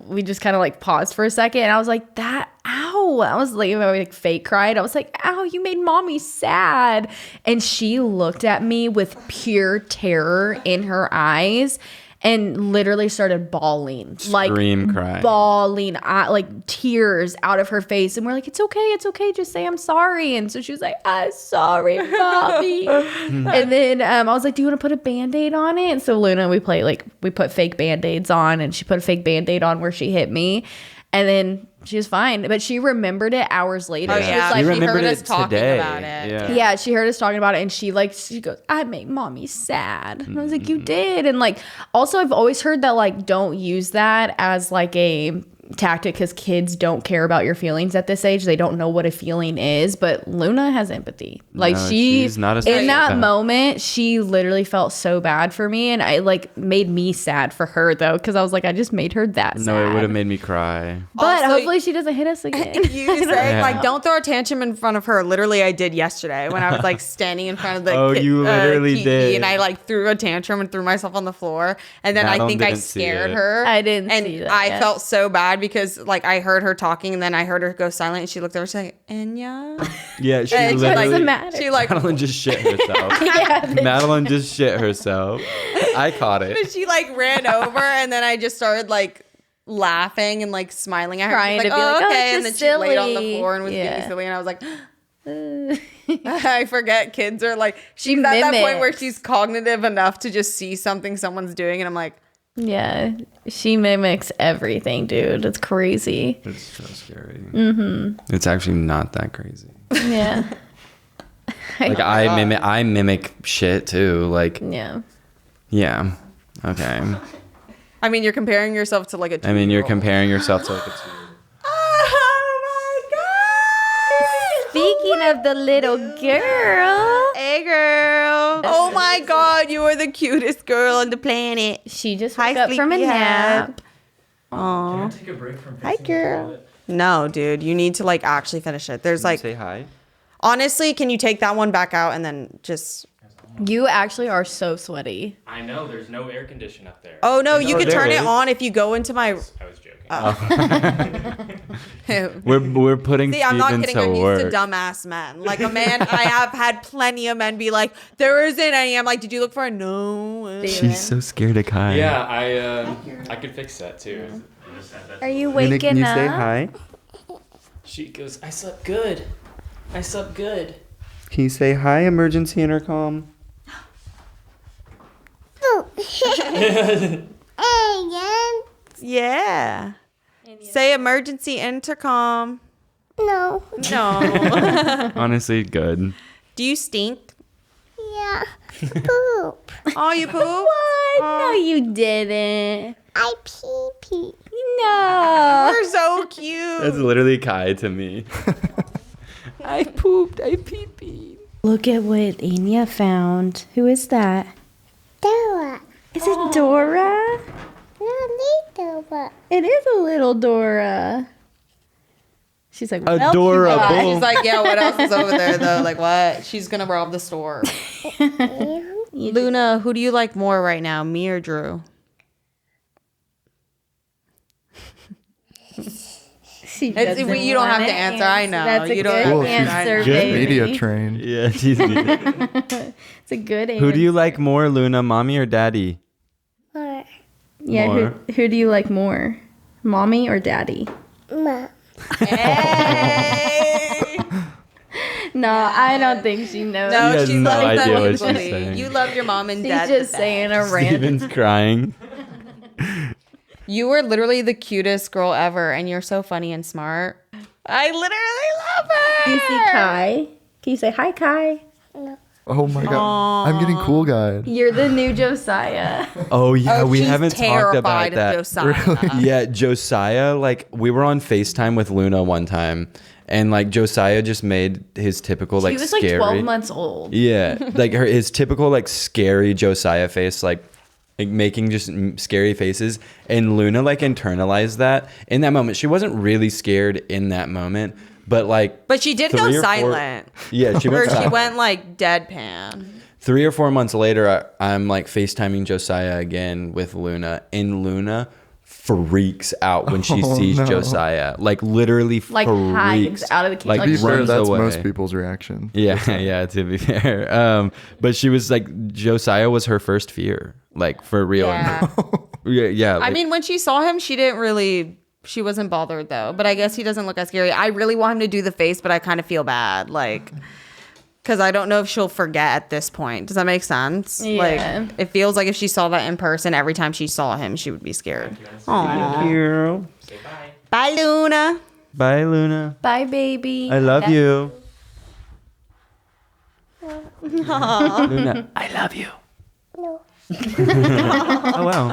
we just kind of like paused for a second. And I was like, ow. I was like fake cried. I was like, ow, you made mommy sad. And she looked at me with pure terror in her eyes. and literally started bawling. Scream, cry. Bawling, like tears out of her face. And we're like, it's okay. Just say I'm sorry. And so she was like, I'm sorry, mommy. And then I was like, do you want to put a Band-Aid on it? And so Luna, we put fake Band-Aids on, and she put a fake Band-Aid on where she hit me. And then she was fine, but she remembered it hours later. Oh, yeah. She was She remembered heard it us talking today. about it. yeah, she heard us talking about it, and she goes, I made mommy sad. And I was like, you did. And like, also I've always heard that like, don't use that as like a tactic because kids don't care about your feelings at this age. They don't know what a feeling is, but Luna has empathy. Like No, she's not a in that psychopath. moment, she literally felt so bad for me, and I like made me sad for her though, because I was like, I just made her that sad. No, it would have made me cry. But Also, hopefully she doesn't hit us again. You say like, don't throw a tantrum in front of her. Literally, I did yesterday when I was like standing in front of the You literally TV, did. and I like threw a tantrum and threw myself on the floor, and then I Madeline think I didn't see scared it. her. I didn't and see that I yet. felt so bad because like I heard her talking, and then I heard her go silent, and she looked over, she's like, Enya. Yeah, she And she, literally. Doesn't matter. She like Madeline just shit herself. Yeah, Madeline just shit herself. I caught it. she like ran over, and then I just started like laughing and like smiling at her. Trying She's to be like, oh, okay, it's and then just she laid on the silly. floor and was Yeah. being silly, and I was like. I forget kids are like she's at that point where mimics. she's cognitive enough to just see something someone's doing, and I'm like, Yeah, she mimics everything, dude. It's crazy. It's so scary. Mm-hmm. It's actually not that crazy. Yeah. Like I mimic shit too. Like Yeah. yeah, okay. I mean, you're comparing yourself to like a. I mean, you're 2-year-old. comparing yourself to like a 2. Oh my god! Speaking of the little girl, Hey girl! Oh my god, you are the cutest girl on the planet. she just Hi, woke up from a sleepyhead. nap. Aw. Take a break from Hi, girl. No, dude, you need to like actually finish it. There's like, Say hi. honestly, can you take that one back out and then just? You actually are so sweaty. I know there's no air condition up there. Oh no, you could there turn it is. on if you go into my. I was joking. We're putting See, I'm not Steven kidding. I'm to used to work. dumbass men. Like a man, I have had plenty of men be like, "There isn't any." I'm like, "Did you look for a no?" She's so scared of Kai. Yeah, I could fix that too. Are you waking Can you up? say hi? She goes, I slept good. I slept good. Can you say hi, emergency intercom? Yeah. Say emergency intercom. No. No. Honestly, good. Do you stink? Yeah. Poop. Oh, you poop? What? No, you didn't. I pee pee. No. You're so cute. That's literally Kai to me. I pooped. I pee-peed. Look at what Enya found. Who is that? Dora. Is it Dora? No, Dora. It is a little Dora. She's like, what else you Adorable. got? She's like, yeah, what else is over there though? Like what? She's gonna rob the store. Luna, who do you like more right now, me or Drew? She You doesn't don't have wanna to answer. I know. That's a You don't good have to answer, Good baby. media trained. Yeah, she's It's a good answer. Who do you like more, Luna, mommy or daddy? Or Yeah, More? who do you like more? Mommy or daddy? Ma. Hey! No, I don't think she knows. No, She has she no loves idea them what she's equally. saying. You love your mom and She's dad. just the saying a random. Steven's crying. You were literally the cutest girl ever, and you're so funny and smart. I literally love her. Can you see Kai? Can you say hi, Kai? Oh my god. I'm getting cool guide. You're the new Josiah. Oh yeah, we she's haven't talked terrified about of that. Josiah. Yeah, Josiah, like we were on FaceTime with Luna one time, and like Josiah just made his typical like He was scary. like 12 months old. Yeah, like his typical like scary Josiah face, like making just scary faces, and Luna like internalized that in that moment. She wasn't really scared in that moment, but like But she did go 3 or 4 silent. Yeah, she Or went she silent. went like deadpan. 3 or 4 months later, I'm like FaceTiming Josiah again with Luna, and Luna freaks out when she sees Josiah. Like literally like hides freaks out of the kitchen. Like Like, To be fair, runs that's away. most people's reaction. Yeah, to be fair. But she was like, Josiah was her first fear, like for real. Yeah. Yeah. I mean, when she saw him, she wasn't bothered though. But I guess he doesn't look as scary. I really want him to do the face, but I kind of feel bad. Like, because I don't know if she'll forget at this point. Does that make sense? Yeah. Like, it feels like if she saw that in person, every time she saw him, she would be scared. Thank you. Say bye. Bye, Luna. Bye, Luna. bye, baby. I love you. Luna, I love you. No. Oh, wow.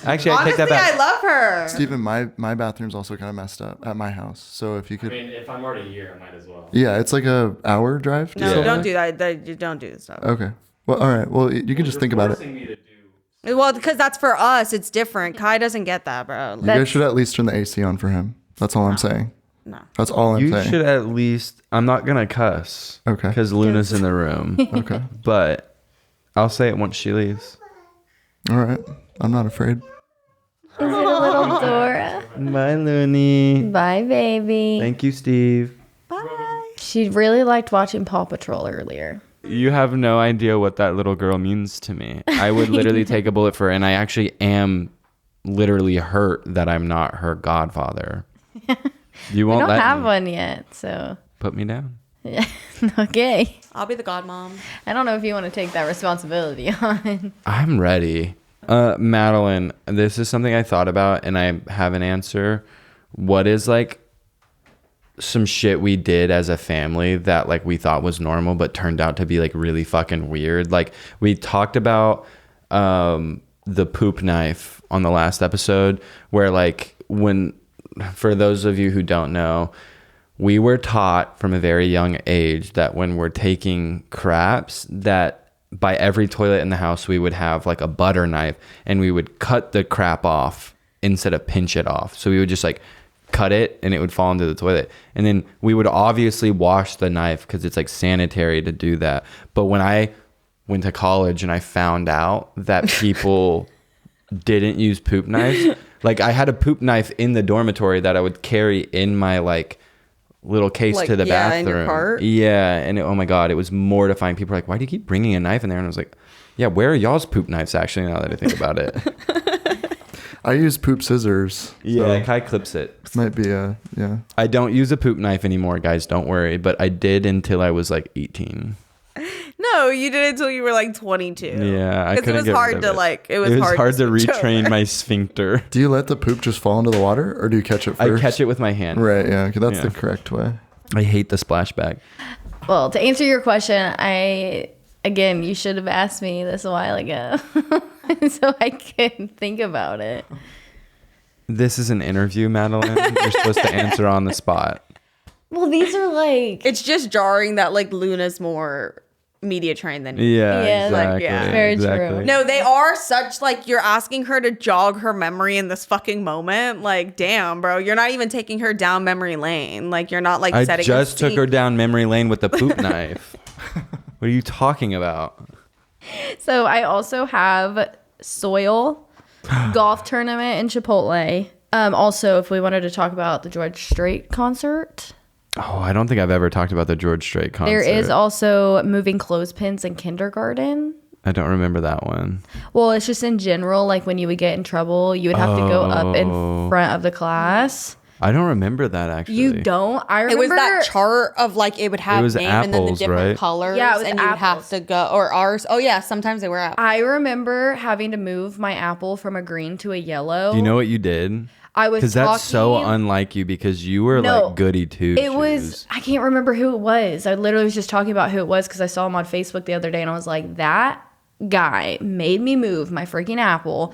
Actually, I take that Honestly, back. I love her. Steven, my bathroom's also kind of messed up at my house. So if you I could, mean, if I'm already here, I might as well. yeah, it's like a hour drive. To No, Salt don't Lake. do that. You don't do this stuff. Okay. Well, all right. Well, you can just think about it. Forcing me to do. Well, because that's for us. It's different. Kai doesn't get that, bro. You guys should at least turn the AC on for him. That's all I'm saying. No. That's all I'm You saying. should at least. I'm not gonna cuss. Okay. Because Luna's in the room. Okay. But I'll say it once she leaves. All right. I'm not afraid. Is it a little Dora? Bye, Looney. Bye, baby. Thank you, Steve. She really liked watching Paw Patrol earlier. You have no idea what that little girl means to me. I would literally take a bullet for her, and I actually am literally hurt that I'm not her godfather. You We won't don't let have me. one yet, so Put me down. okay. I'll be the godmom. I don't know if you want to take that responsibility on. I'm ready. Madeline, this is something I thought about, and I have an answer. What is like some shit we did as a family that like we thought was normal but turned out to be like really fucking weird? Like we talked about the poop knife on the last episode, where like when, for those of you who don't know, we were taught from a very young age that when we're taking craps, that by every toilet in the house, we would have like a butter knife and we would cut the crap off instead of pinch it off. So we would just like cut it and it would fall into the toilet. And then we would obviously wash the knife because it's like sanitary to do that. But when I went to college and I found out that people didn't use poop knives, like I had a poop knife in the dormitory that I would carry in my like little case Like, to the yeah, in bathroom. your cart? Yeah, and oh my god, it was mortifying. People were like, "Why do you keep bringing a knife in there?" And I was like, "Yeah, where are y'all's poop knives?" Actually, now that I think about it, I use poop scissors. yeah, so Kai clips it. might be a yeah. I don't use a poop knife anymore, guys. Don't worry, but I did until I was like 18. No, you did it until you were like 22. Yeah, I Because couldn't it was get hard rid to of it. like. It It was, was hard to switch retrain over. my sphincter. Do you let the poop just fall into the water, or do you catch it first? I catch it with my hand. Right. Yeah. Okay, that's Yeah. the correct way. I hate the splashback. Well, to answer your question, again, you should have asked me this a while ago. So I can think about it. This is an interview, Madeline. You're supposed to answer on the spot. Well, these are like It's just jarring that like Luna's more media trained than you. Yeah, Yeah, exactly. yeah. Very exactly. true. No, they are such like you're asking her to jog her memory in this fucking moment. Like, damn, bro, you're not even taking her down memory lane. Like, you're not like I setting. just a took her scene. down memory lane with the poop knife. What are you talking about? So I also have soil golf tournament in Chipotle. Also, if we wanted to talk about the George Strait concert, Oh, I don't think I've ever talked about the George Strait concert. there is also moving clothespins in kindergarten. I don't remember that one. Well, it's just in general, like when you would get in trouble, you would have to go up in front of the class. I don't remember that actually. You don't? I It remember was that chart of like it would have It was name and then the apples, different right? colors. Yeah, it was and you'd have apples. to go or ours. Oh yeah, sometimes they were apples. I remember having to move my apple from a green to a yellow. Do you know what you did? I was Because that's so talking- unlike you because you were No, like goody two It was, I can't remember who it was. I literally was just talking about who it was because I saw him on Facebook the other day and I was like, that guy made me move my freaking apple.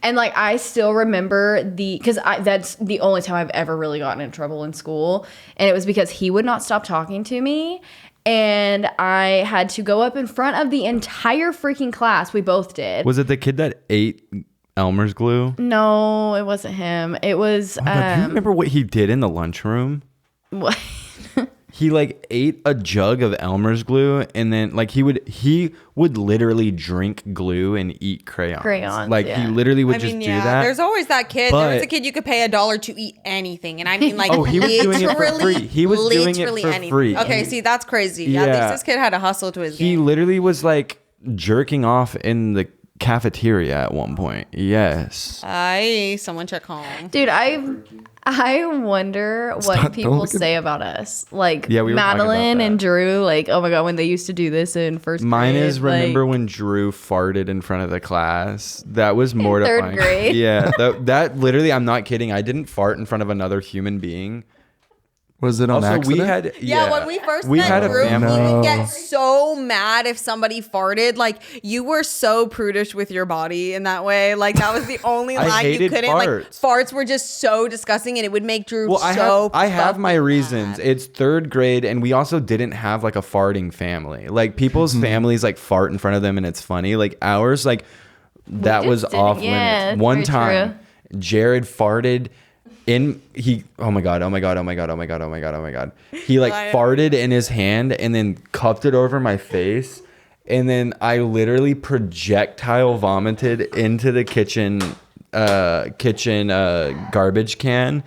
And like, I still remember because that's the only time I've ever really gotten in trouble in school. And it was because he would not stop talking to me. And I had to go up in front of the entire freaking class. We both did. Was it the kid that ate Elmer's glue? No, it wasn't him. It was, Oh my God, do you remember what he did in the lunchroom? what? he like ate a jug of Elmer's glue, and then like he would literally drink glue and eat crayons. Like he literally would do that. There's always that kid. There was a kid you could pay $1 to eat anything, and I mean like he was doing it for free. He was doing it for free. Okay, see that's crazy. Yeah, at least this kid had a hustle to his game. He literally was like jerking off in the cafeteria at one point. Yes. Someone check home. Dude, I wonder what people say about us. Like we were Madeline and Drew, like, oh my God, when they used to do this in first grade. Mine is remember when Drew farted in front of the class? That was mortifying. Third grade. Yeah. That literally, I'm not kidding. I didn't fart in front of another human being. Was it on accident? When we first met Drew, he would get so mad if somebody farted. like you were so prudish with your body in that way. Like that was the only line you couldn't like. Farts were just so disgusting, and it would make Drew I have my reasons. It's third grade, and we also didn't have like a farting family. Like people's families like fart in front of them and it's funny. Like ours, like that was off limits. One time Jared farted oh my god he like farted in his hand and then cupped it over my face, and then I literally projectile vomited into the kitchen garbage can.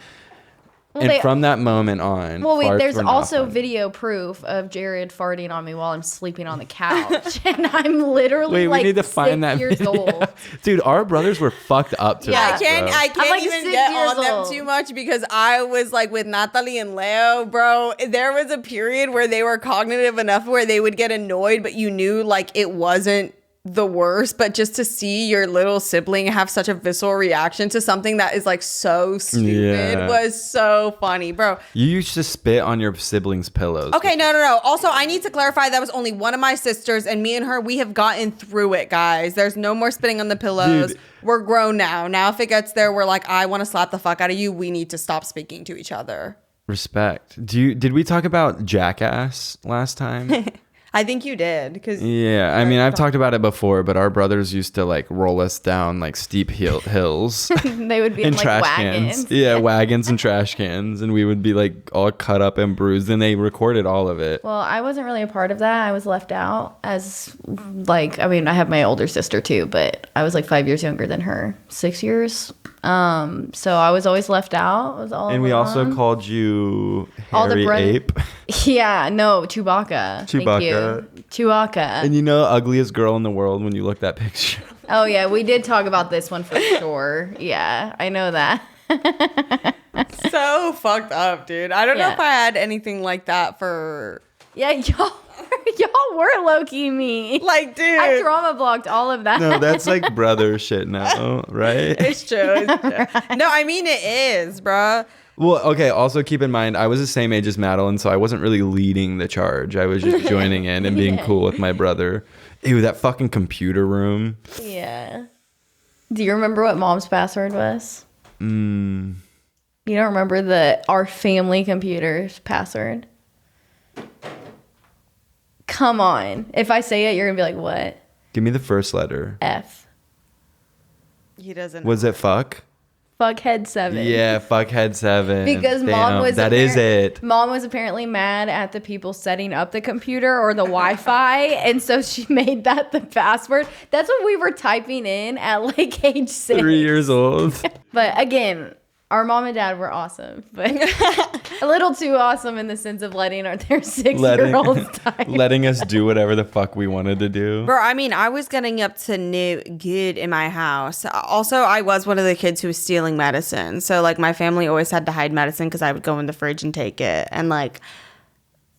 And from that moment on, there's also video proof of Jared farting on me while I'm sleeping on the couch, and I'm literally we need to find that years old. Dude, our brothers were fucked up to I can't like even get on them too much because I was like with Natalie and Leo, bro. There was a period where they were cognitive enough where they would get annoyed, but you knew like it wasn't the worst. But just to see your little sibling have such a visceral reaction to something that is like so stupid was so funny, bro. You used to spit on your siblings' pillows. Okay, no. Also, I need to clarify that was only one of my sisters, and me and her, we have gotten through it, guys. There's no more spitting on the pillows. Dude. We're grown now. Now, if it gets there, we're like, I want to slap the fuck out of you. We need to stop speaking to each other. Respect. Did we talk about Jackass last time? I think you did. I mean, I've talked about it before, but our brothers used to like roll us down like steep hills. They would be in like trash wagons. Cans. Yeah, wagons and trash cans. And we would be like all cut up and bruised, and they recorded all of it. Well, I wasn't really a part of that. I was left out as like, I mean, I have my older sister too, but I was like 5 years younger than her, 6 years. So I was always left out. It was all and we also called you Harry Ape. Yeah, no, Chewbacca. Thank you. Chewbacca. And you know, ugliest girl in the world when you look that picture. Oh yeah, we did talk about this one for sure. Yeah, I know that. So fucked up, dude. I don't know if I had anything like that for. Yeah, y'all were low-key me. Like, dude. I trauma blocked all of that. No, that's like brother shit now, right? It's true. No, I mean, it is, bruh. Well, okay, also keep in mind, I was the same age as Madeline, so I wasn't really leading the charge. I was just joining in and being cool with my brother. Ew, that fucking computer room. Yeah. Do you remember what mom's password was? You don't remember our family computer's password? Come on. If I say it, you're going to be like, what? Give me the first letter. F. He doesn't. Was it fuck? Fuckhead 7. Yeah, fuckhead 7. Because mom was it. Mom was apparently mad at the people setting up the computer or the Wi-Fi, and so she made that the password. That's what we were typing in at like age 6. 3 years old. But again, our mom and dad were awesome, but a little too awesome in the sense of letting their 6-year-olds die. Letting us do whatever the fuck we wanted to do. Bro, I mean, I was getting up to no good in my house. Also, I was one of the kids who was stealing medicine. So, like, my family always had to hide medicine because I would go in the fridge and take it. And, like,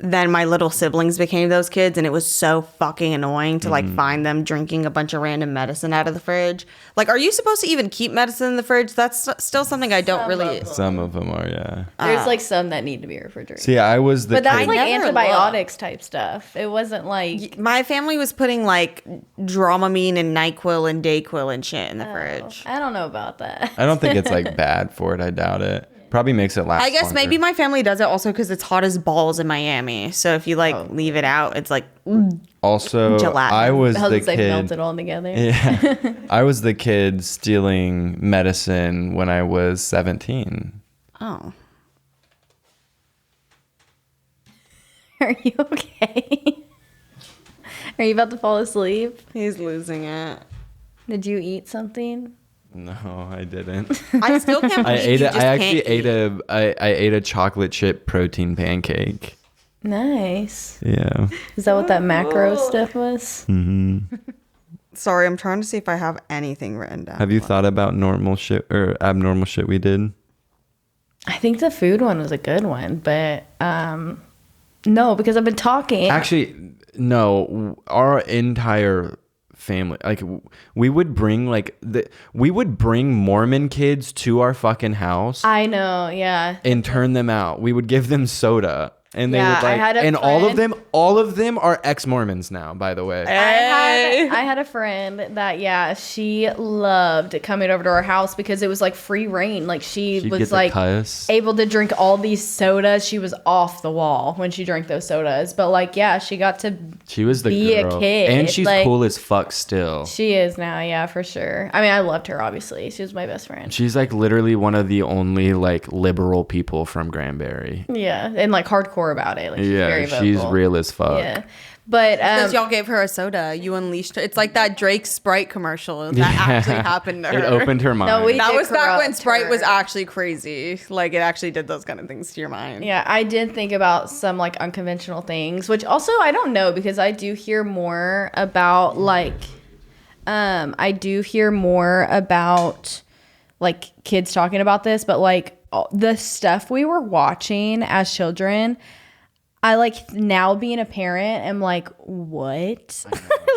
then my little siblings became those kids, and it was so fucking annoying to like find them drinking a bunch of random medicine out of the fridge. Like, are you supposed to even keep medicine in the fridge? That's still something I don't really. Some of them are, yeah. There's like some that need to be refrigerated. See, I was the. But that's like antibiotics type stuff. It wasn't like my family was putting like Dramamine and NyQuil and Dayquil and shit in the fridge. I don't know about that. I don't think it's like bad for it. I doubt it. Probably makes it last. I guess longer. Maybe my family does it also because it's hot as balls in Miami. So if you like leave it out, it's like also gelatinous. I was the kid. Melt it all together. Yeah, I was the kid stealing medicine when I was 17. Oh. Are you okay? Are you about to fall asleep? He's losing it. Did you eat something? No, I didn't. I still can't I believe ate you it. just I actually can't eat. I ate a chocolate chip protein pancake. Nice. Yeah. Is that what that macro stuff was? Sorry, I'm trying to see if I have anything written down. Have you thought about normal shit or abnormal shit we did? I think the food one was a good one, but no, because I've been talking. Actually, no. Our entire family, like, we would bring Mormon kids to our fucking house I know, yeah. and turn them out. We would give them soda. And they Yeah, would like, I had a and friend- all of them are ex-Mormons now, by the way. I had a friend that she loved coming over to our house because it was like free reign. Like she She'd was get to like cuss. able to drink all these sodas. She was off the wall when she drank those sodas. But like she got to She was the be girl. a kid. And she's Like, cool as fuck still. She is now, yeah, for sure. I mean, I loved her obviously. She was my best friend. She's like literally one of the only like liberal people from Granbury. Yeah, and like hardcore about it. Like, she's very vocal. She's real as fuck. Yeah. But Because y'all gave her a soda, you unleashed her. It's like that Drake Sprite commercial that actually happened to her. It opened her mind. No, we That did was back when corrupt Sprite her. was actually crazy. Like it actually did those kind of things to your mind. Yeah, I did think about some like unconventional things, which also I don't know because I do hear more about like kids talking about this, but like the stuff we were watching as children, I like now being a parent am like, what?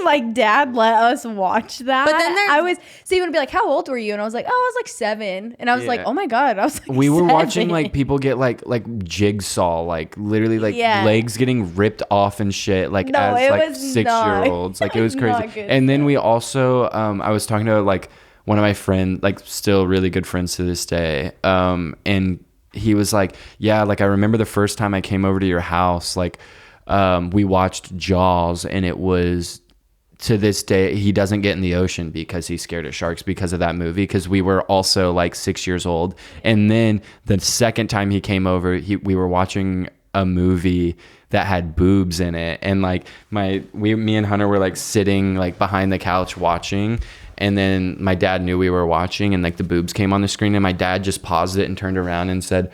Like dad let us watch that. But then I was so you would be like, how old were you? And I was like, oh, I was like 7. And I was like, Yeah. oh my God. I was like, We were 7. watching like people get like jigsaw, like literally like Yeah. legs getting ripped off and shit, like No, as it like was 6-year-olds. not- Like it was it was crazy. not good And then we also I was talking to like one of my friends, like still really good friends to this day. And he was like, yeah, like I remember the first time I came over to your house, like we watched Jaws, and it was, to this day he doesn't get in the ocean because he's scared of sharks because of that movie, because we were also like 6 years old. And then the second time he came over, we were watching a movie that had boobs in it, and like me and Hunter were like sitting like behind the couch watching, and then my dad knew we were watching, and like the boobs came on the screen, and my dad just paused it and turned around and said,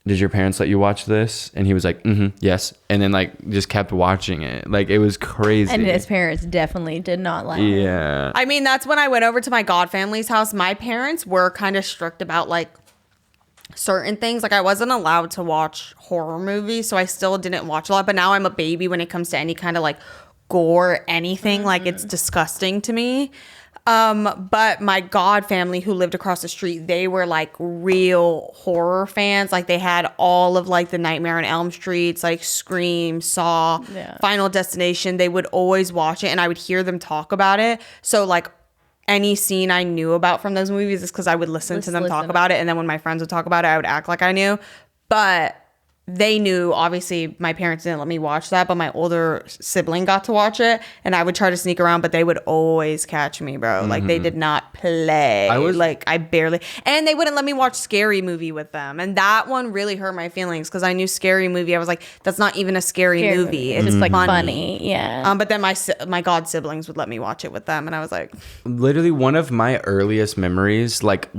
did your parents let you watch this? And he was like, yes. And then like just kept watching it. Like it was crazy. And his parents definitely did not like it. Yeah. I mean, that's when I went over to my god family's house. My parents were kind of strict about like certain things. Like I wasn't allowed to watch horror movies, so I still didn't watch a lot. But now I'm a baby when it comes to any kind of like gore, anything. Like it's disgusting to me. But my god family who lived across the street, they were like real horror fans. Like they had all of like the Nightmare on Elm Streets, like Scream, Saw, Final Destination. They would always watch it, and I would hear them talk about it. So like any scene I knew about from those movies is because I would listen to them talk about it. And then when my friends would talk about it, I would act like I knew. But they knew, obviously my parents didn't let me watch that, but my older sibling got to watch it, and I would try to sneak around, but they would always catch me, bro. Like they did not play. I barely, and they wouldn't let me watch Scary Movie with them. And that one really hurt my feelings because I knew Scary Movie. I was like, that's not even a scary movie. It's just like funny. funny. Yeah. But then my god siblings would let me watch it with them, and I was like, Literally one of my earliest memories, like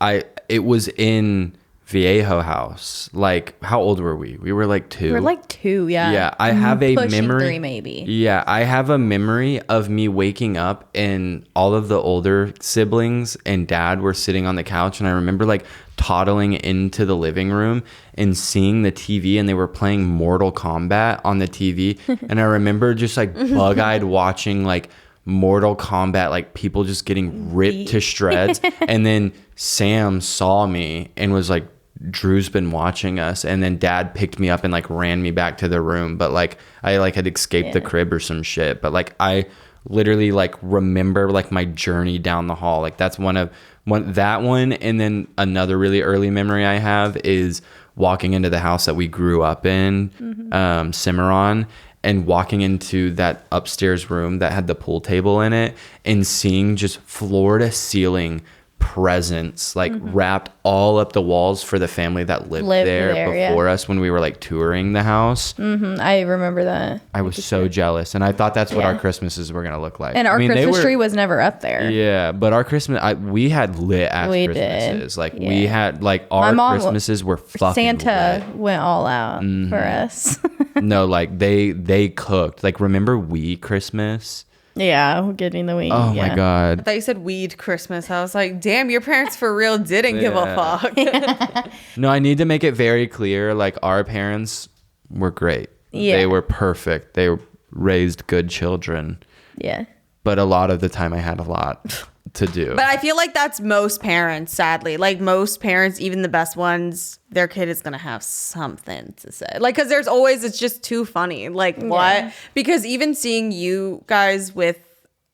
it was in Viejo house. Like how old were we? We were like 2. We're like 2, yeah. Yeah, I have a Pushing memory. 3 maybe. Yeah, I have a memory of me waking up and all of the older siblings and dad were sitting on the couch, and I remember like toddling into the living room and seeing the TV, and they were playing Mortal Kombat on the TV, and I remember just like bug-eyed watching like Mortal Kombat, like people just getting ripped to shreds. And then Sam saw me and was like, Drew's been watching us. And then dad picked me up and like ran me back to the room, but like I like had escaped the crib or some shit. But like I literally like remember like my journey down the hall. Like that's that one. And then another really early memory I have is walking into the house that we grew up in, Cimarron, and walking into that upstairs room that had the pool table in it and seeing just floor to ceiling presents like wrapped all up the walls for the family that lived there before us when we were like touring the house. I remember that. I was so jealous, and I thought that's what our Christmases were gonna look like. And our Christmas tree was never up there. Yeah, but our we had lit ass Christmases. Did. Like we had like our Christmases were fucking Santa lit. went all out for us. No, like they cooked. Like remember Wee Christmas? Yeah, getting the weed. Oh my God. I thought you said weed Christmas. I was like, damn, your parents for real didn't give a fuck. No, I need to make it very clear. Like our parents were great. Yeah. They were perfect. They raised good children. Yeah. But a lot of the time I had a lot to do. But I feel like that's most parents, sadly. Like most parents, even the best ones, their kid is going to have something to say. Like, because there's always, it's just too funny. Like, what? Because even seeing you guys with,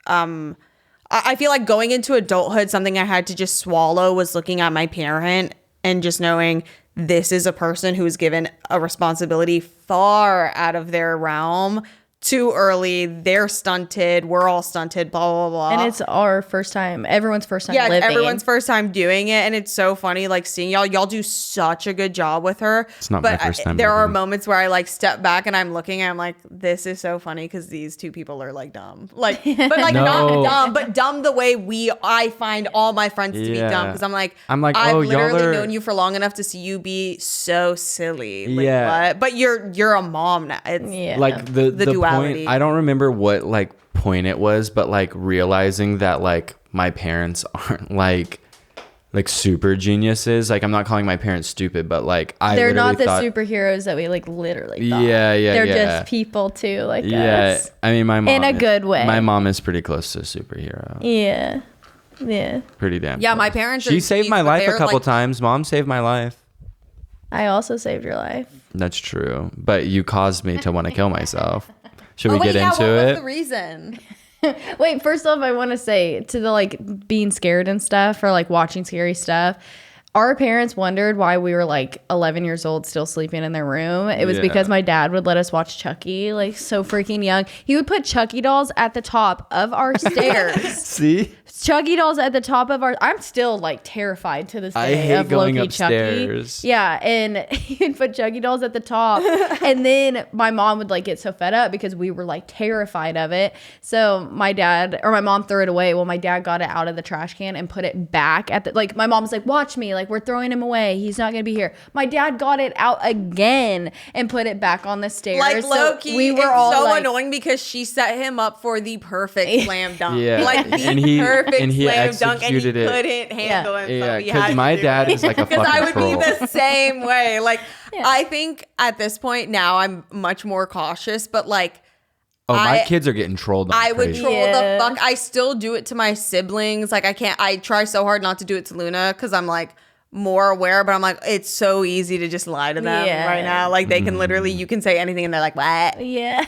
I feel like going into adulthood, something I had to just swallow was looking at my parent and just knowing this is a person who's given a responsibility far out of their realm too early. They're stunted. We're all stunted. Blah blah blah. And it's our first time. Everyone's first time. Yeah, living. Everyone's first time doing it, and it's so funny. Like seeing y'all. Y'all do such a good job with her. It's not my first time. There are moments where I like step back and I'm looking and I'm like, this is so funny because these two people are like dumb. Like, but like not dumb, but dumb the way I find all my friends to be dumb because I'm like, I've literally known you for long enough to see you be so silly. Like, what? But you're a mom now. It's like the duality. Point, I don't remember what like point it was, but like realizing that like my parents aren't like super geniuses. Like I'm not calling my parents stupid, but like they're not the superheroes that we like literally thought. They're just people too, like us. I mean my mom in a good way. My mom is pretty close to a superhero. Yeah. Pretty damn close. My parents she saved my life a couple times. Mom saved my life. I also saved your life. That's true, but you caused me to want to kill myself. Should we get into what it? What was the reason? Wait, first off, I want to say to the like being scared and stuff or like watching scary stuff. Our parents wondered why we were like 11 years old still sleeping in their room. It was because my dad would let us watch Chucky, like so freaking young. He would put Chucky dolls at the top of our stairs. See? Chucky dolls at the top of our... I'm still like terrified to this day of going Loki upstairs. Chucky. Yeah, and he'd put Chucky dolls at the top. And then my mom would like get so fed up because we were like terrified of it. So my mom threw it away. Well, my dad got it out of the trash can and put it back at the... Like my mom was like, watch me. Like we're throwing him away. He's not going to be here. My dad got it out again and put it back on the stairs. Like Loki. So we were all so like, annoying because she set him up for the perfect slam dunk. Yeah. Like the perfect slam dunk, and he couldn't handle it. Yeah, because my dad is like a fucking I would troll. be the same way. Like I think at this point now I'm much more cautious, but like my kids are getting trolled on. I would troll the fuck. I still do it to my siblings. Like I try so hard not to do it to Luna because I'm like more aware, but I'm like, it's so easy to just lie to them right now. Like they can literally, you can say anything and they're like, what? Yeah.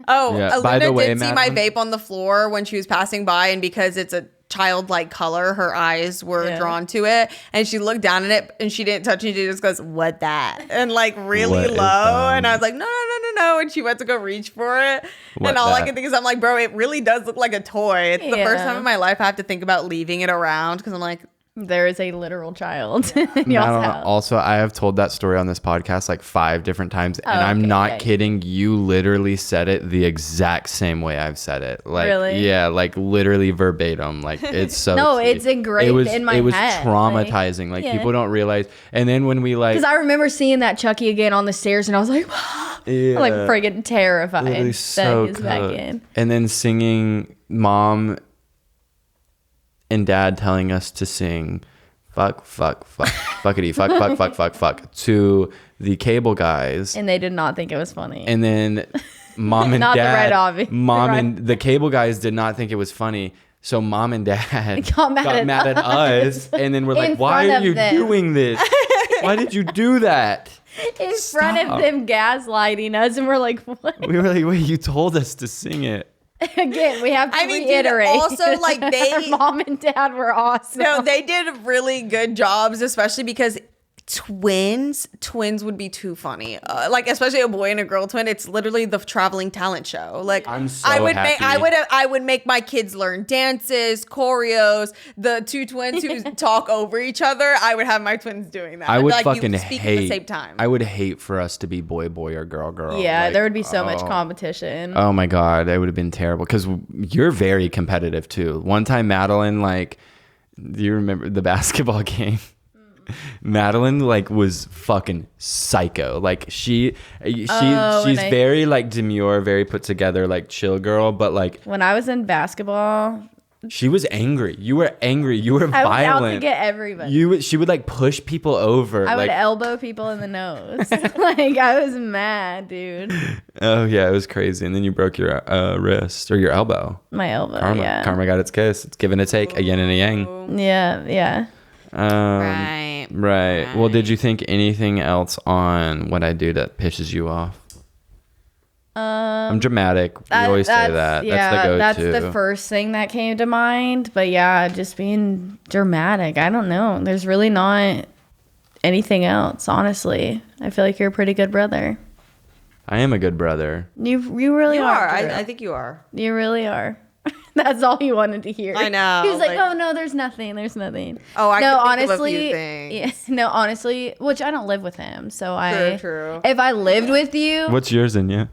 Luna did see my vape on the floor when she was passing by, and because it's a childlike color, her eyes were drawn to it, and she looked down at it and she didn't touch it. She just goes, what that? And like really low, and I was like, no, and she went to go reach for it, and all I can think is, I'm like, bro, it really does look like a toy. It's the first time in my life I have to think about leaving it around because I'm like, there is a literal child in y'all's house. Also, I have told that story on this podcast like 5 different times, and I'm not kidding. You literally said it the exact same way I've said it. Like, really? Yeah, like literally verbatim. Like it's so. No, it's engraved in my head. It was traumatizing. Like people don't realize. And then when we like, because I remember seeing that Chucky again on the stairs, and I was like, like friggin' terrified so that he's back in. And then singing Mom and Dad telling us to sing fuck, fuckity, fuck to the cable guys. And they did not think it was funny. And then Mom and Dad, and the cable guys did not think it was funny. So Mom and Dad got mad at us. And then we're like, why are you doing this? Why did you do that? In front of them gaslighting us. And we're like, what? We were like, wait, you told us to sing it. Again, we have to reiterate. Also, like our mom and dad were awesome. No, they did really good jobs, especially because twins would be too funny. Like especially a boy and a girl twin. It's literally the traveling talent show. Like I'm so I would happy. I would make my kids learn dances, choreos. The two twins who talk over each other, I would have my twins doing that. I would like, fucking you speak hate. at the same time. I would hate for us to be boy or girl. Yeah, Like, there would be so much competition. Oh my god, that would have been terrible because you're very competitive too. One time, Madeline, like, do you remember the basketball game? Madeline like was fucking psycho. Like she's very like demure, very put together, like chill girl. But like when I was in basketball, she was angry. You were angry. You were I was violent. out to get everybody. She would like push people over. I would like, elbow people in the nose. Like I was mad, dude. Oh yeah, it was crazy. And then you broke your wrist or your elbow. My elbow. Karma. Yeah. Karma got its kiss. It's give and a take, a yin and a yang. Yeah. Right. Well, did you think anything else on what I do that pisses you off? I'm dramatic. We always say that. Yeah, that's the go-to. that's the first thing that came to mind. But yeah, just being dramatic. I don't know. There's really not anything else, honestly. I feel like you're a pretty good brother. I am a good brother. You really You are. are. I think you are. You really are. That's all he wanted to hear. I know. He was like, like- "Oh no, there's nothing. There's nothing." Oh, I no, could think of a honestly, few things. yeah, no, honestly, which I don't live with him, so True. if I lived with you, What's yours in you?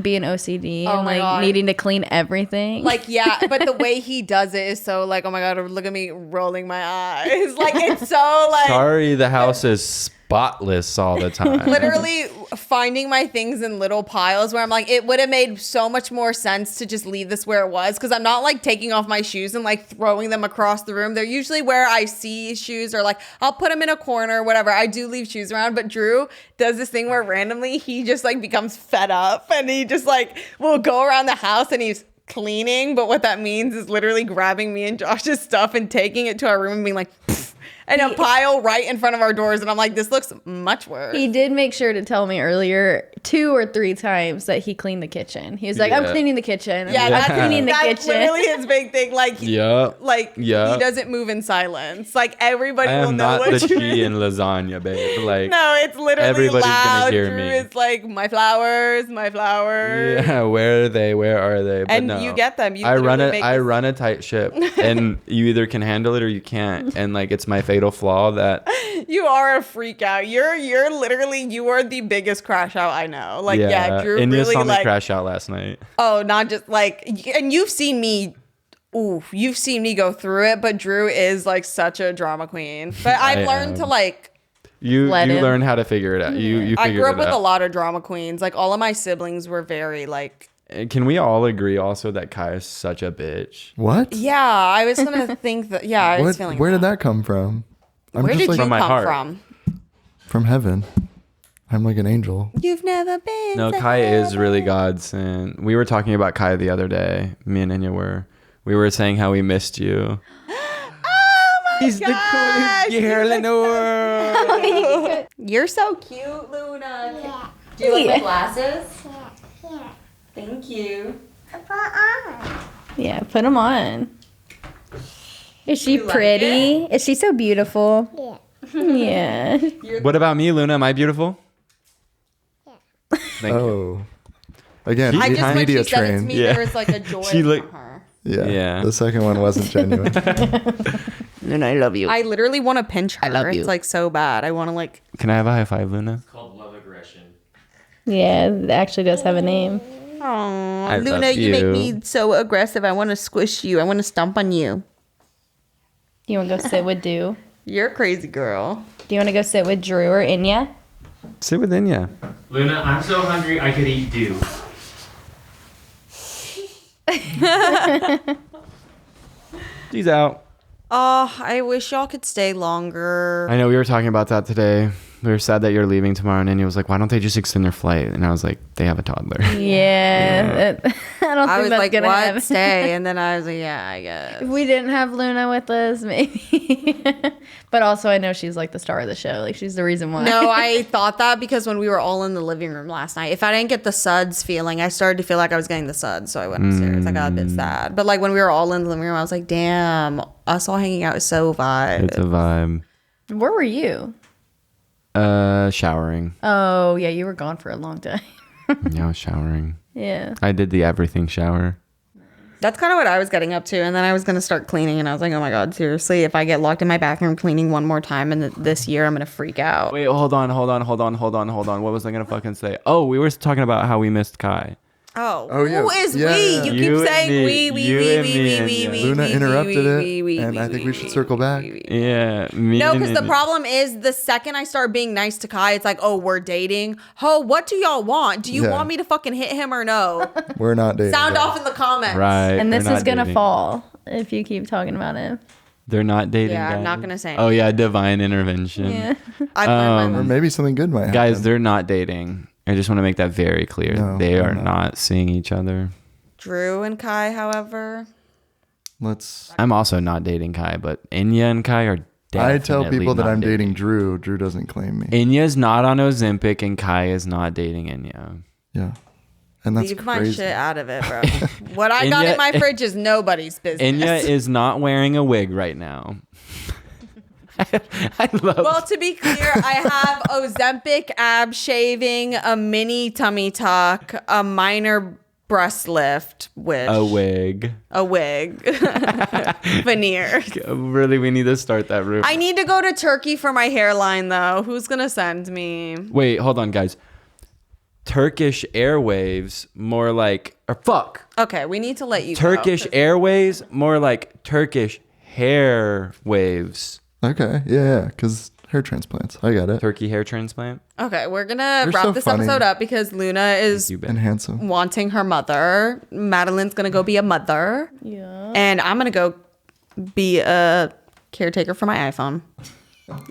being OCD Oh and my like God. needing to clean everything, Like, yeah, but the way he does it is so like, oh my God, look at me rolling my eyes. Like, it's so like. Sorry, the house is spotless all the time. Literally finding my things in little piles where I'm like, it would have made so much more sense to just leave this where it was, because I'm not like taking off my shoes and like throwing them across the room. They're usually where I see shoes, or like I'll put them in a corner, whatever. I do leave shoes around, but Drew does this thing where randomly he just like becomes fed up and he just like will go around the house and he's cleaning, but what that means is literally grabbing me and Josh's stuff and taking it to our room and being like, pfft, and a pile right in front of our doors. And I'm like, this looks much worse. he did make sure to tell me earlier 2 or 3 times that he cleaned the kitchen. He was like, "I'm Yeah. cleaning the kitchen." Yeah, I'm cleaning the that's kitchen. literally his big thing. Like, Yup. like Yup. he doesn't move in silence. Like everybody I will am know not the what you tea in lasagna, babe. Like, No, it's literally everybody's gonna loud. hear Drew me. is like, my flowers, my flowers. yeah, where are they? Where are they? But And no. you get them. You I run literally it. make I this- run a tight ship, and you either can handle it or you can't. And like, it's my fatal flaw that You are a freak out. You're literally, you are the biggest crash out I know. Like, yeah, Drew and you really saw me like, crash out last night. oh, not just like, and you've seen me go through it, but Drew is like such a drama queen. But I've I learned to am. like, You Let him. learn how to figure it out. You I figured grew up it with out. a lot of drama queens. Like all of my siblings were very like, Can we all agree also that Kai is such a bitch? What? yeah, I was gonna think that, yeah, I was feeling Where did that come from? I'm Where just did like you From my come heart. from? from heaven. I'm like an angel. You've never been. No, to Kai is really heaven. God's, and we were talking about Kai the other day. Me and Enya were. We were saying how we missed you. Oh my He's the gosh, coolest girl in the world. You're so cute, Luna. Yeah. Do you like my glasses? Yeah. Thank you. Yeah, put them on. Is she You like pretty? Is she so beautiful? Yeah. Yeah. What about me, Luna? Am I beautiful? Thank you. Oh. Again, I just when she media said it to trained. me, Yeah. there was like a joy She from looked- her. Yeah. Yeah. The second one wasn't genuine. Luna, I love you. I literally want to pinch her. love you. It's like so bad. I want to like. Can I have a high five, Luna? It's called love aggression. Yeah, it actually does have a name. Oh, I Luna, love you make you. me so aggressive. I want to squish you. I want to stomp on you. You want to go sit with Do? You're a crazy girl. Do you want to go sit with Drew or Inya? Sit with Enya. Luna, I'm so hungry I could eat dew. She's out. Oh, I wish y'all could stay longer. I know we were talking about that today. We were sad that you're leaving tomorrow, and Enya was like, "Why don't they just extend their flight?" And I was like, "They have a toddler." Yeah. I don't I think was that's like, gonna what? happen. Stay. And then I was like, yeah, I guess. If we didn't have Luna with us, maybe. But also, I know she's like the star of the show. Like, she's the reason why. No, I thought that because when we were all in the living room last night, if I didn't get the suds feeling, I started to feel like I was getting the suds. So I went upstairs. I got a bit sad. But like when we were all in the living room, I was like, damn, us all hanging out is so vibe. It's a vibe. Where were you? Showering. Oh, yeah, you were gone for a long time. Yeah, I was showering. Yeah. I did the everything shower. That's kind of what I was getting up to. And then I was going to start cleaning. And I was like, oh my God, seriously, if I get locked in my bathroom cleaning one more time this year, I'm going to freak out. Wait, hold on. What was I going to fucking say? Oh, we were talking about how we missed Kai. Oh, yeah. Who is Yeah, we? yeah. You You keep saying and we. me. Luna interrupted it, and I think we should circle back. Yeah. No, because the problem is the second I start being nice to Kai, it's like, oh, we're dating. Oh, what do y'all want? Do you Yeah. want me to fucking hit him or no? We're not dating. Sound bro. off in the comments. Right. And this they're is not going to dating. fall if you keep talking about it. They're not dating. Yeah, I'm guys. not gonna say Oh, yeah. Divine intervention. Yeah. I've learned my Or maybe something good might happen. Guys, they're not dating. I just want to make that very clear. No, they they're are not. not seeing each other. Drew and Kai, however. I'm also not dating Kai, but Inya and Kai are definitely I tell people that not I'm dating Drew. Drew doesn't claim me. Inya's not on Ozempic and Kai is not dating Inya. Yeah. And that's Leave my crazy. shit out of it, bro. What I got in my fridge is nobody's business. Inya is not wearing a wig right now. I love Well, to be clear, I have Ozempic, ab shaving, a mini tummy tuck, a minor breast lift, a wig. a wig, veneer. Really, we need to start that room. I need to go to Turkey for my hairline, though. Who's gonna send me? Wait, hold on, guys. Turkish Airwaves, more like, or fuck. Okay, we need to let you. Turkish go, Airways, more like Turkish hair waves. Okay. Yeah. Because hair transplants. I got it. Turkey hair transplant. Okay, we're gonna You're wrap so this funny. episode up because Luna is You bet. And handsome. wanting her mother. Madeline's gonna go be a mother. Yeah. And I'm gonna go be a caretaker for my iPhone.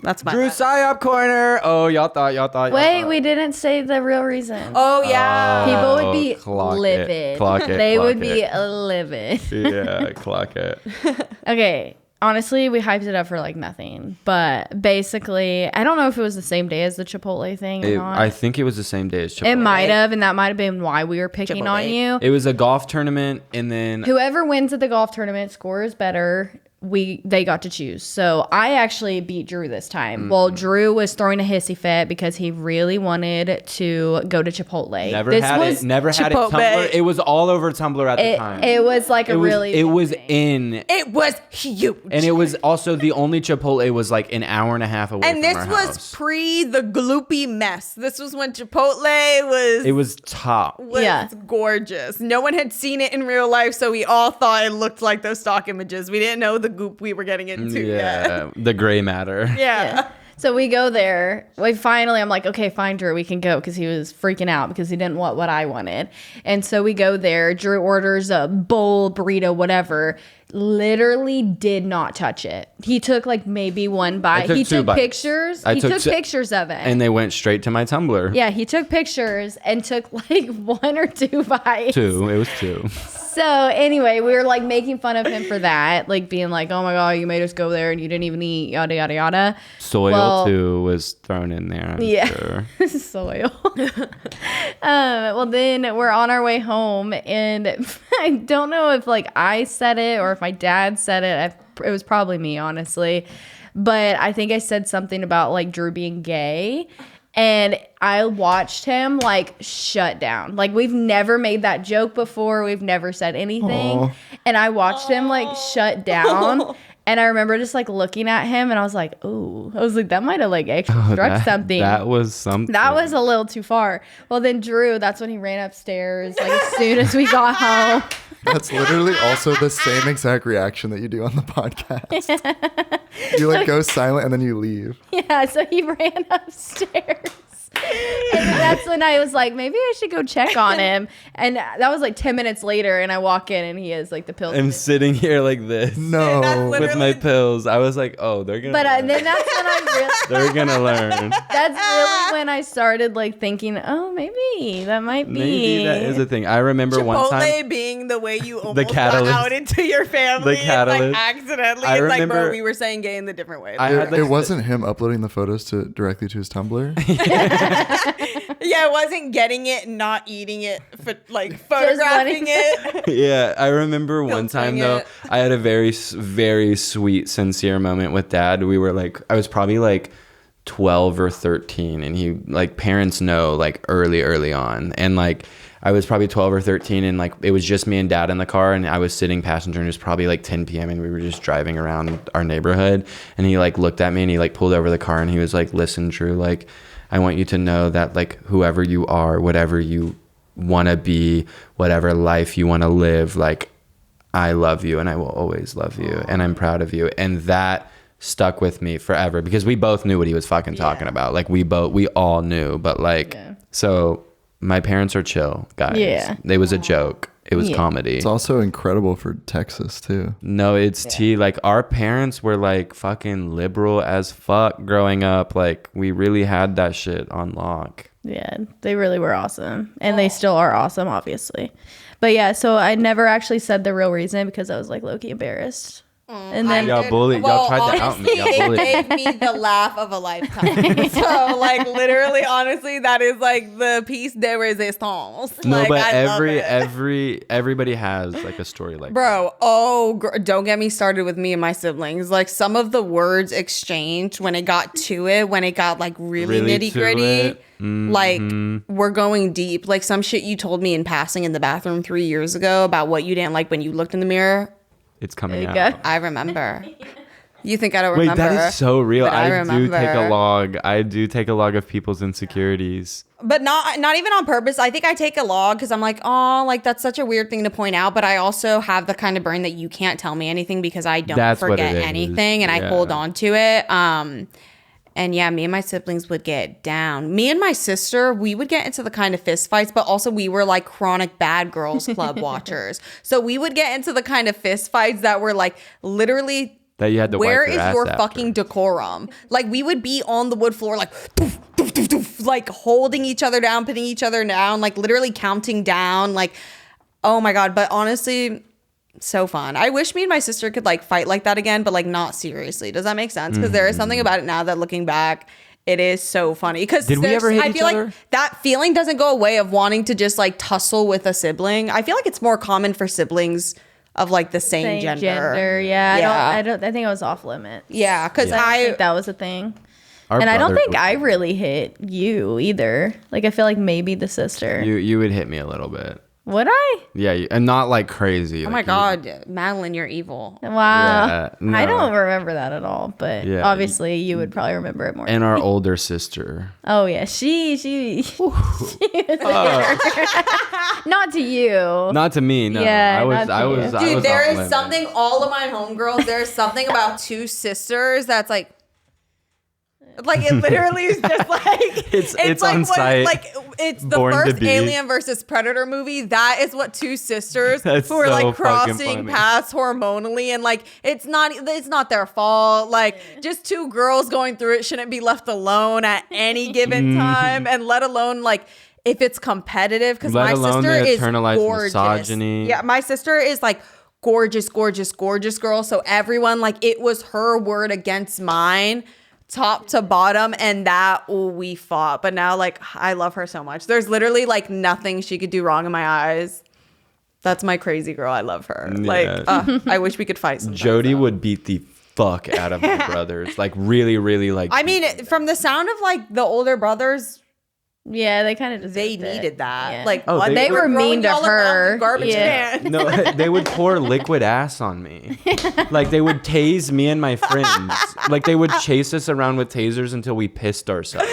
That's my Drew Psyop Corner. Oh, y'all thought. Wait, we didn't say the real reason. Oh yeah. People would be clock it, livid. clock it, They clock would be it. livid. Yeah, clock it. Okay. Honestly, we hyped it up for like nothing. But basically, I don't know if it was the same day as the Chipotle thing or not. I think it was the same day as Chipotle. It might have, and that might have been why we were picking on Chipotle. you. It was a golf tournament, and then Whoever wins at the golf tournament scores better. They got to choose. So I actually beat Drew this time. Well, Drew was throwing a hissy fit because he really wanted to go to Chipotle. never had it Chipotle. Tumblr. It was all over Tumblr at the time. It was like a really It was big thing. in. It was huge. And it was also the only Chipotle was like an hour and a half away And from this our was house. pre the gloopy mess. This was when Chipotle was It was top. Yeah. gorgeous. No one had seen it in real life, so we all thought it looked like those stock images. We didn't know the goop we were getting into yet. Yeah, the gray matter. Yeah. So we go there. I'm like, okay, fine, Drew, we can go, because he was freaking out because he didn't want what I wanted. And so we go there. Drew orders a bowl, burrito, whatever. Literally did not touch it. He took like maybe one bite. took He two took bites. pictures. I He took took two- pictures of it. And they went straight to my Tumblr. Yeah, he took pictures and took like one or two bites. Two. It was two. So anyway, we were like making fun of him for that, like being like, "Oh my god, you made us go there and you didn't even eat, yada yada yada." Soil Well- too was thrown in there. I'm Yeah. sure. Soil. Well, then we're on our way home, and I don't know if like I said it or if my dad said it. It was probably me, honestly, but I think I said something about like Drew being gay. And I watched him like shut down. Like we've never made that joke before. We've never said anything. Aw. And I watched him like shut down. And I remember just like looking at him and I was like, ooh. I was like, that might have like actually struck something. That was something. That was a little too far. Well, then Drew, that's when he ran upstairs like as soon as we got home. That's literally also the same exact reaction that you do on the podcast. You like go silent and then you leave. Yeah, so he ran upstairs. And then that's when I was like, maybe I should go check on him. And that was like 10 minutes later, and I walk in and he has like the pills. I'm sitting here like this. No. With my pills. I was like, oh, they're gonna. But learn. then that's when I really. They're gonna learn. That's really when I started like thinking, oh, maybe that might be. Maybe that is a thing. I remember one time. Chipotle being the way you almost got catalyst. out into your family. The catalyst. It's like accidentally. I It's like, bro, remember- we were saying gay in the different way. I had, like, It wasn't him uploading the photos directly to his Tumblr. Yeah, I wasn't getting it, not eating it, like photographing it. Yeah, I remember one time Filtering though, it. I had a very, very sweet, sincere moment with Dad. We were like, I was probably like 12 or 13, and he like parents know like early on, and like I was probably 12 or 13, and like it was just me and dad in the car, and I was sitting passenger, and it was probably like 10 p.m. and we were just driving around our neighborhood, and he like looked at me and he like pulled over the car and he was like, listen, Drew, like I want you to know that like whoever you are, whatever you want to be, whatever life you want to live, like I love you and I will always love you and I'm proud of you. And that stuck with me forever because we both knew what he was fucking talking about. Like we all knew, but like so my parents are chill guys. Yeah, it was a joke. It was comedy. It's also incredible for Texas too. No, it's tea. Like our parents were like fucking liberal as fuck growing up. Like we really had that shit on lock. Yeah, they really were awesome. And they still are awesome, obviously. But yeah, so I never actually said the real reason because I was like low-key embarrassed. And then y'all bullied. Y'all tried to out me. Y'all it gave me the laugh of a lifetime. So like literally, honestly, that is like the piece de resistance. No, like, but everybody has like a story like bro. Don't get me started with me and my siblings. Like some of the words exchanged when it got to it, when it got like really nitty gritty. Like we're going deep. Like some shit you told me in passing in the bathroom 3 years ago about what you didn't like when you looked in the mirror. It's coming out. I remember. You think I don't remember? Wait, that is so real. I do remember. take a log. I do take a log of people's insecurities. But not even on purpose. I think I take a log because I'm like, oh, like that's such a weird thing to point out. But I also have the kind of brain that you can't tell me anything because I don't forget anything and I hold on to it. And yeah, me and my siblings would get down. Me and my sister, we would get into the kind of fist fights, but also we were like chronic bad girls club watchers. So we would get into the kind of fist fights that were like literally, that you had to where wipe your is ass your after. fucking decorum? Like we would be on the wood floor like doof, doof, doof, doof, like holding each other down, putting each other down, like literally counting down. Like, oh my God. But honestly, so fun. I wish me and my sister could like fight like that again, but like not seriously. Does that make sense? Because there is something about it now that looking back, it is so funny. Because did we ever hit each other? Like that feeling doesn't go away of wanting to just like tussle with a sibling. I feel like it's more common for siblings of like the same gender. Yeah. I think I was off limits. Yeah, because I think that was a thing. And I don't think I really hit you either. Like I feel like maybe the sister. You would hit me a little bit. Would I? Yeah, and not like crazy. Oh my God, Madeline, you're evil. Wow. Yeah, no. I don't remember that at all, but obviously you would probably remember it more. And our older sister. Oh yeah, she not to you. Not to me, no. Yeah, I was Dude, there is limit. something, all of my homegirls, there's something about two sisters that's like it literally is just like it's like on site. Like it's the Born to first be. Alien versus Predator movie. That is what two sisters That's who are so like fucking crossing funny. paths hormonally, and like it's not their fault. Like just two girls going through it shouldn't be left alone at any given time, and let alone like if it's competitive. Because my sister is gorgeous. Misogyny. Yeah, my sister is like gorgeous girl. So everyone like it was her word against mine. Top to bottom, and that we fought. But now like I love her so much. There's literally like nothing she could do wrong in my eyes. That's my crazy girl. I love her. Yeah. Like I wish we could fight sometimes. Jody would beat the fuck out of my brothers. Like really like. I mean, from the sound of like the older brothers, yeah, they kind of needed that. Yeah. Like they were mean to her. Garbage can. No, they would pour liquid ass on me. Like they would tase me and my friends. Like they would chase us around with tasers until we pissed ourselves.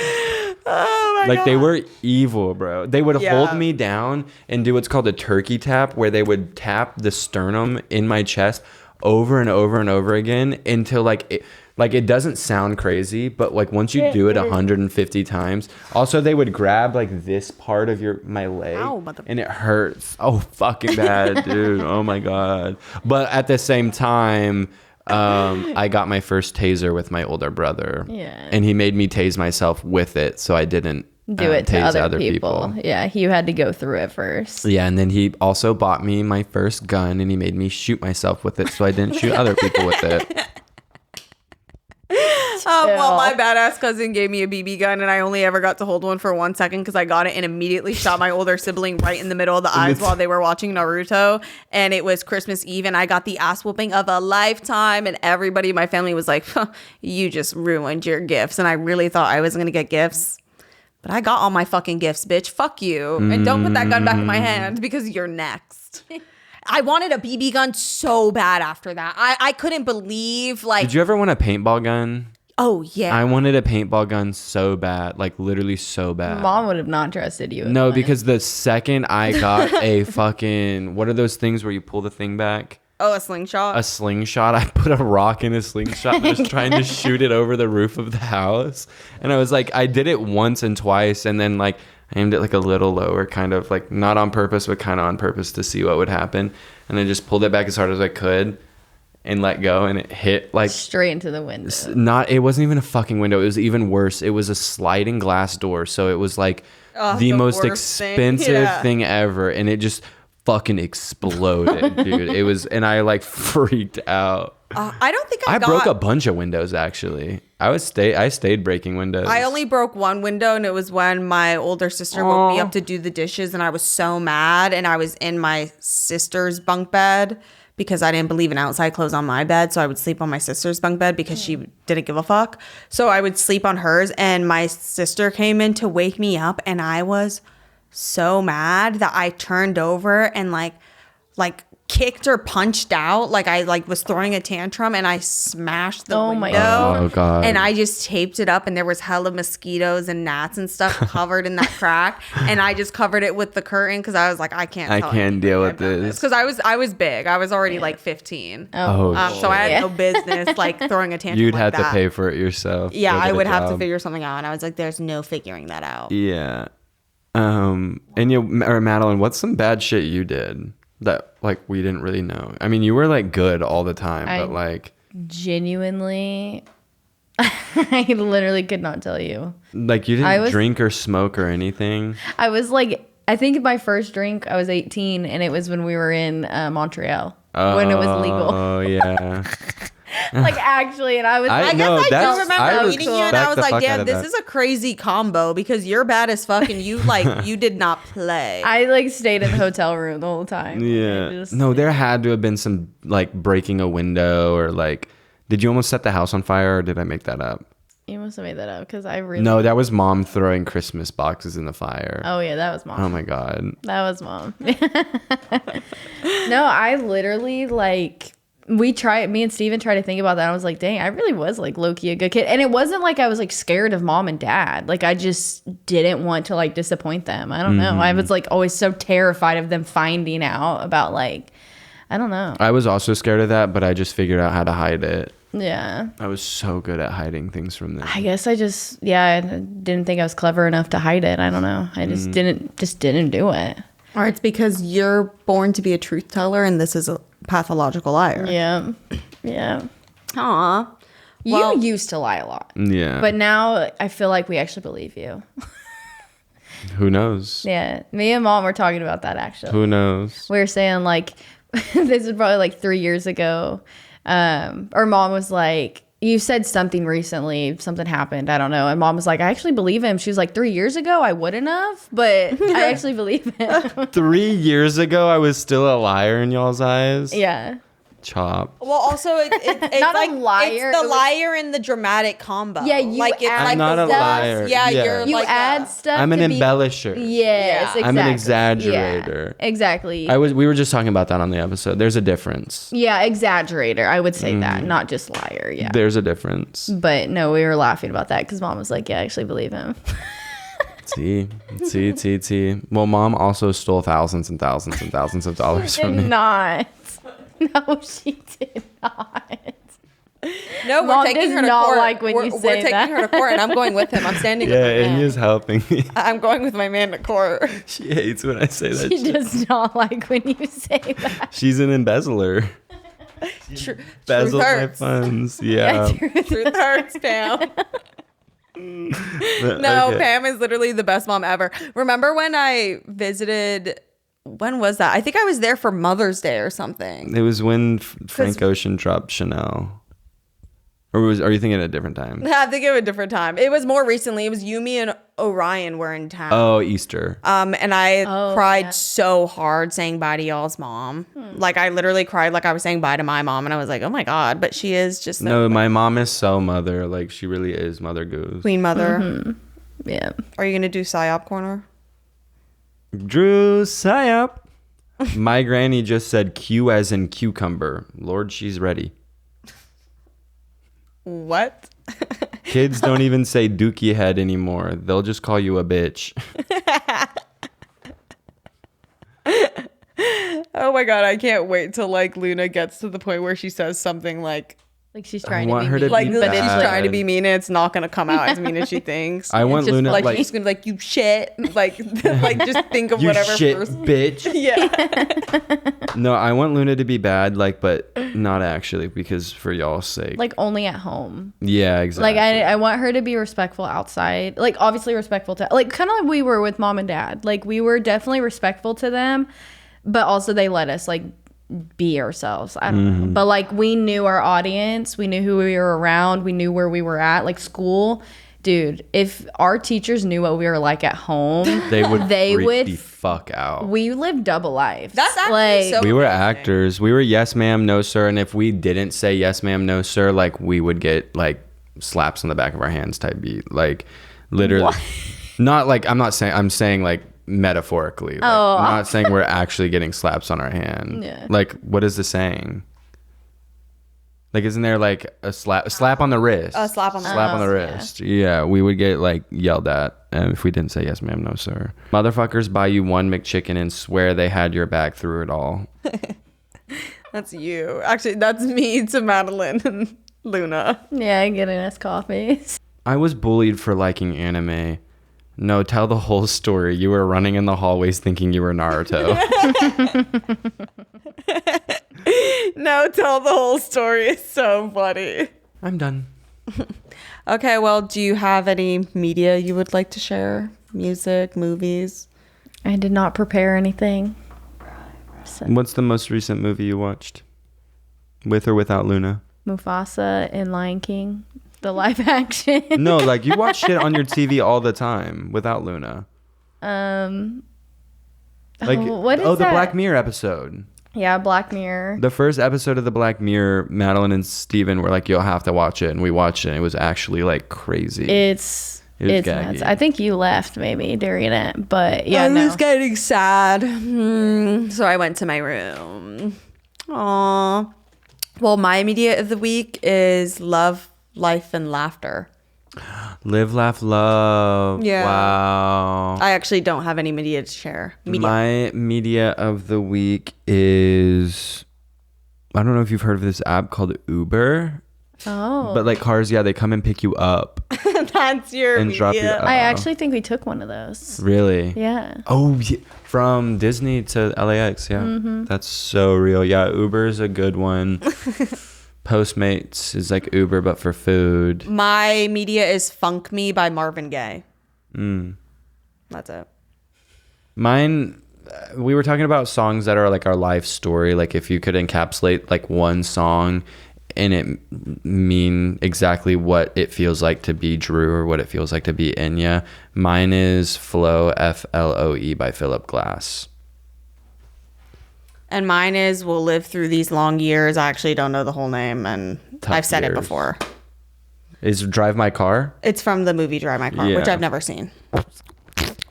Oh my God. They were evil, bro. They would hold me down and do what's called a turkey tap, where they would tap the sternum in my chest over and over and over again until it doesn't sound crazy, but like once you do it 150 times. Also, they would grab like this part of my leg. Ow, and it hurts. Oh, fucking bad, dude. Oh my God. But at the same time, I got my first taser with my older brother. Yeah. And he made me tase myself with it, so I didn't do it to tase other people. Yeah, you had to go through it first. Yeah, and then he also bought me my first gun, and he made me shoot myself with it, so I didn't shoot other people with it. Well, my badass cousin gave me a BB gun, and I only ever got to hold one for 1 second because I got it and immediately shot my older sibling right in the middle of the eyes while they were watching Naruto. And it was Christmas Eve, and I got the ass whooping of a lifetime. And everybody in my family was like, "You just ruined your gifts." And I really thought I wasn't gonna get gifts. But I got all my fucking gifts, bitch. Fuck you. And don't put that gun back in my hand because you're next. I wanted a BB gun so bad after that. I couldn't believe, like... Did you ever want a paintball gun? Oh, yeah. I wanted a paintball gun so bad. Like, literally so bad. Mom would have not trusted you. No, because the second I got a fucking... What are those things where you pull the thing back? Oh, a slingshot? A slingshot. I put a rock in a slingshot and was trying to shoot it over the roof of the house. And I was like, I did it once and twice. And then, like, I aimed it like a little lower, kind of like not on purpose, but kind of on purpose to see what would happen. And I just pulled it back as hard as I could and let go. And it hit like straight into the window. It wasn't even a fucking window. It was even worse. It was a sliding glass door. So it was like the most expensive thing ever. And it just fucking exploded, dude. It was, and I like freaked out. I don't think I broke a bunch of windows actually. I stayed breaking windows. I only broke one window, and it was when my older sister woke me up to do the dishes, and I was so mad, and I was in my sister's bunk bed because I didn't believe in outside clothes on my bed, so I would sleep on my sister's bunk bed because she didn't give a fuck. So I would sleep on hers, and my sister came in to wake me up, and I was so mad that I turned over and like kicked or punched out, like I like was throwing a tantrum, and I smashed the window. My God. Oh God. And I just taped it up, and there was hella mosquitoes and gnats and stuff covered in that crack, and I just covered it with the curtain because I was like, I can't deal with this because I was big. I was already like 15. So I had no business like throwing a tantrum. You'd like have that. to pay for it yourself. Yeah, I would have to figure something out, and I was like, there's no figuring that out. Yeah. And or Madeline, what's some bad shit you did that like we didn't really know? I mean, you were like good all the time, but like genuinely, I literally could not tell you. Like you didn't drink or smoke or anything. I was like, I think my first drink, I was 18, and it was when we were in Montreal when it was legal. Oh yeah. Like actually, and I guess I do remember meeting you, and I was like, damn, this is a crazy combo because you're bad as fuck, and you like you did not play. I like stayed in the hotel room the whole time. Yeah. No, there had to have been some like breaking a window, or like, did you almost set the house on fire, or did I make that up? You must have made that up because I really... No, that was Mom throwing Christmas boxes in the fire. Oh yeah, that was Mom. Oh my God. That was Mom. No, I literally like... me and Steven tried to think about that. I was like, dang, I really was like low-key a good kid. And it wasn't like I was like scared of Mom and Dad. Like I just didn't want to like disappoint them. I don't know. I was like always so terrified of them finding out about like, I don't know. I was also scared of that, but I just figured out how to hide it. Yeah. I was so good at hiding things from them. I guess I just, I didn't think I was clever enough to hide it. I don't know. I just didn't do it. Or it's because you're born to be a truth teller, and this is a pathological liar. Yeah. Yeah. Aw. You used to lie a lot. Yeah. But now I feel like we actually believe you. Who knows? Yeah. Me and Mom were talking about that actually. Who knows? We were saying like, this is probably like 3 years ago. Or Mom was like, you said something recently, something happened, I don't know. And Mom was like, I actually believe him. She was like, 3 years ago, I wouldn't have, but I actually believe him. 3 years ago, I was still a liar in y'all's eyes? Yeah. Chop. Well, also, it's not like a liar. It's the liar and the dramatic combo. Yeah, you like it's add like not the a liar. Yeah, Yeah. you're You like add stuff. I'm an to be- embellisher. Yes, exactly. I'm an exaggerator. Yeah, exactly. We were just talking about that on the episode. There's a difference. Yeah, exaggerator. I would say that, not just liar. Yeah. There's a difference. But no, we were laughing about that because Mom was like, yeah, I actually believe him. T. Well, Mom also stole thousands and thousands and thousands of dollars from me. Not. No, she did not. No, Mom we're taking does her to not court. like when you say we're taking that. her to court, and I'm going with him. I'm standing with Yeah, my man. Anya's helping me. I'm going with my man to court. She hates when I say that She shit. does not like when you say that. She's an embezzler. Embezzled my hurts. funds. Yeah. Truth hurts, Pam. No, Okay. Pam is literally the best mom ever. Remember when I visited... When was that? I think I was there for Mother's Day or something. It was when Frank Ocean dropped Chanel. Or are you thinking at a different time? I think of a different time. It was more recently. It was Yumi and Orion were in town. Oh, Easter. And I cried so hard saying bye to y'all's mom. Like I literally cried like I was saying bye to my mom, and I was like, oh my god, but she is just no. My mom is so mother. Like she really is Mother Goose. Queen Mother. Mm-hmm. Yeah. Are you gonna do psyop corner? Drew psyop. My granny just said Q as in cucumber. Lord, she's ready. What? Kids don't even say dookie head anymore. They'll just call you a bitch. Oh my god, I can't wait till like Luna gets to the point where she says something like she's trying to want be her to mean. be like bad. she's trying to be mean, and it's not gonna come out as mean as she thinks. I want It's just Luna like like she's gonna be like, you shit, like just think of you whatever shit first. bitch. Yeah. No, I want Luna to be bad, like, but not actually, because for y'all's sake. Like only at home. Yeah, exactly. Like I want her to be respectful outside. Like obviously respectful to like kind of like we were with mom and dad. Like we were definitely respectful to them, but also they let us like be ourselves. I don't know. But like we knew our audience, we knew who we were around, we knew where we were at. Like school, dude, if our teachers knew what we were like at home, they would freak the f- fuck out. We lived double lives. That's actually like so We were amazing. actors. We were yes ma'am, no sir, and if we didn't say yes ma'am, no sir, like we would get like slaps on the back of our hands type beat. Like literally. What? Not like I'm saying like metaphorically. Like, I'm not saying we're actually getting slaps on our hand. Yeah. Like what is the saying? Like isn't there like a slap on the wrist? A slap on the slap on the wrist. Yeah, we would get like yelled at if we didn't say yes ma'am, no sir. Motherfuckers buy you one McChicken and swear they had your back through it all. That's you. Actually, that's me to Madeline and Luna. yeah, getting us coffees. I was bullied for liking anime. No, tell the whole story. You were running in the hallways thinking you were Naruto. No, tell the whole story. It's so funny. I'm done. Okay, well, do you have any media you would like to share? Music, movies? I did not prepare anything. So, What's the most recent movie you watched? With or without Luna? Mufasa and Lion King, the live action. No, like you watch shit on your TV all the time without Luna. Like what is the that? Black Mirror episode. Yeah, Black Mirror. The first episode of the Black Mirror, Madeline and Steven were like, you'll have to watch it, and we watched it and it was actually like crazy. It's gaggy. nuts. I think you left maybe during it, but yeah, I no. was getting sad. So I went to my room. Aww. Well, my media of the week is Love, Life, and Laughter. Live, laugh, love. Yeah. Wow. I actually don't have any media to share. My media of the week is, I don't know if you've heard of this app called Uber. Oh. But like cars, yeah, they come and pick you up. That's your And media. drop you off. I actually think we took one of those. Really? Yeah. Oh, yeah. From Disney to LAX, yeah. Mm-hmm. That's so real. Yeah, Uber is a good one. Postmates is like Uber, but for food. My media is Funk Me by Marvin Gaye. That's it. Mine, we were talking about songs that are like our life story. Like if you could encapsulate like one song and it mean exactly what it feels like to be Drew or what it feels like to be Enya. Mine is Flow, Floe by Philip Glass. And mine is We'll Live Through These Long Years. I actually don't know the whole name, and Tough I've said it years. before. Is Drive My Car? It's from the movie Drive My Car, which Yeah. I've never seen.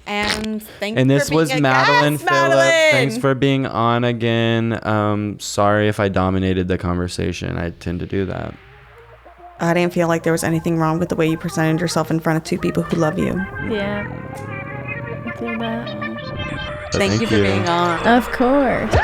And thank you And this for being was a Madeline guest, Phillip. Madeline. Thanks for being on again. Sorry if I dominated the conversation. I tend to do that. I didn't feel like there was anything wrong with the way you presented yourself in front of two people who love you. Yeah. I feel that. But Thank you for being on. Of course.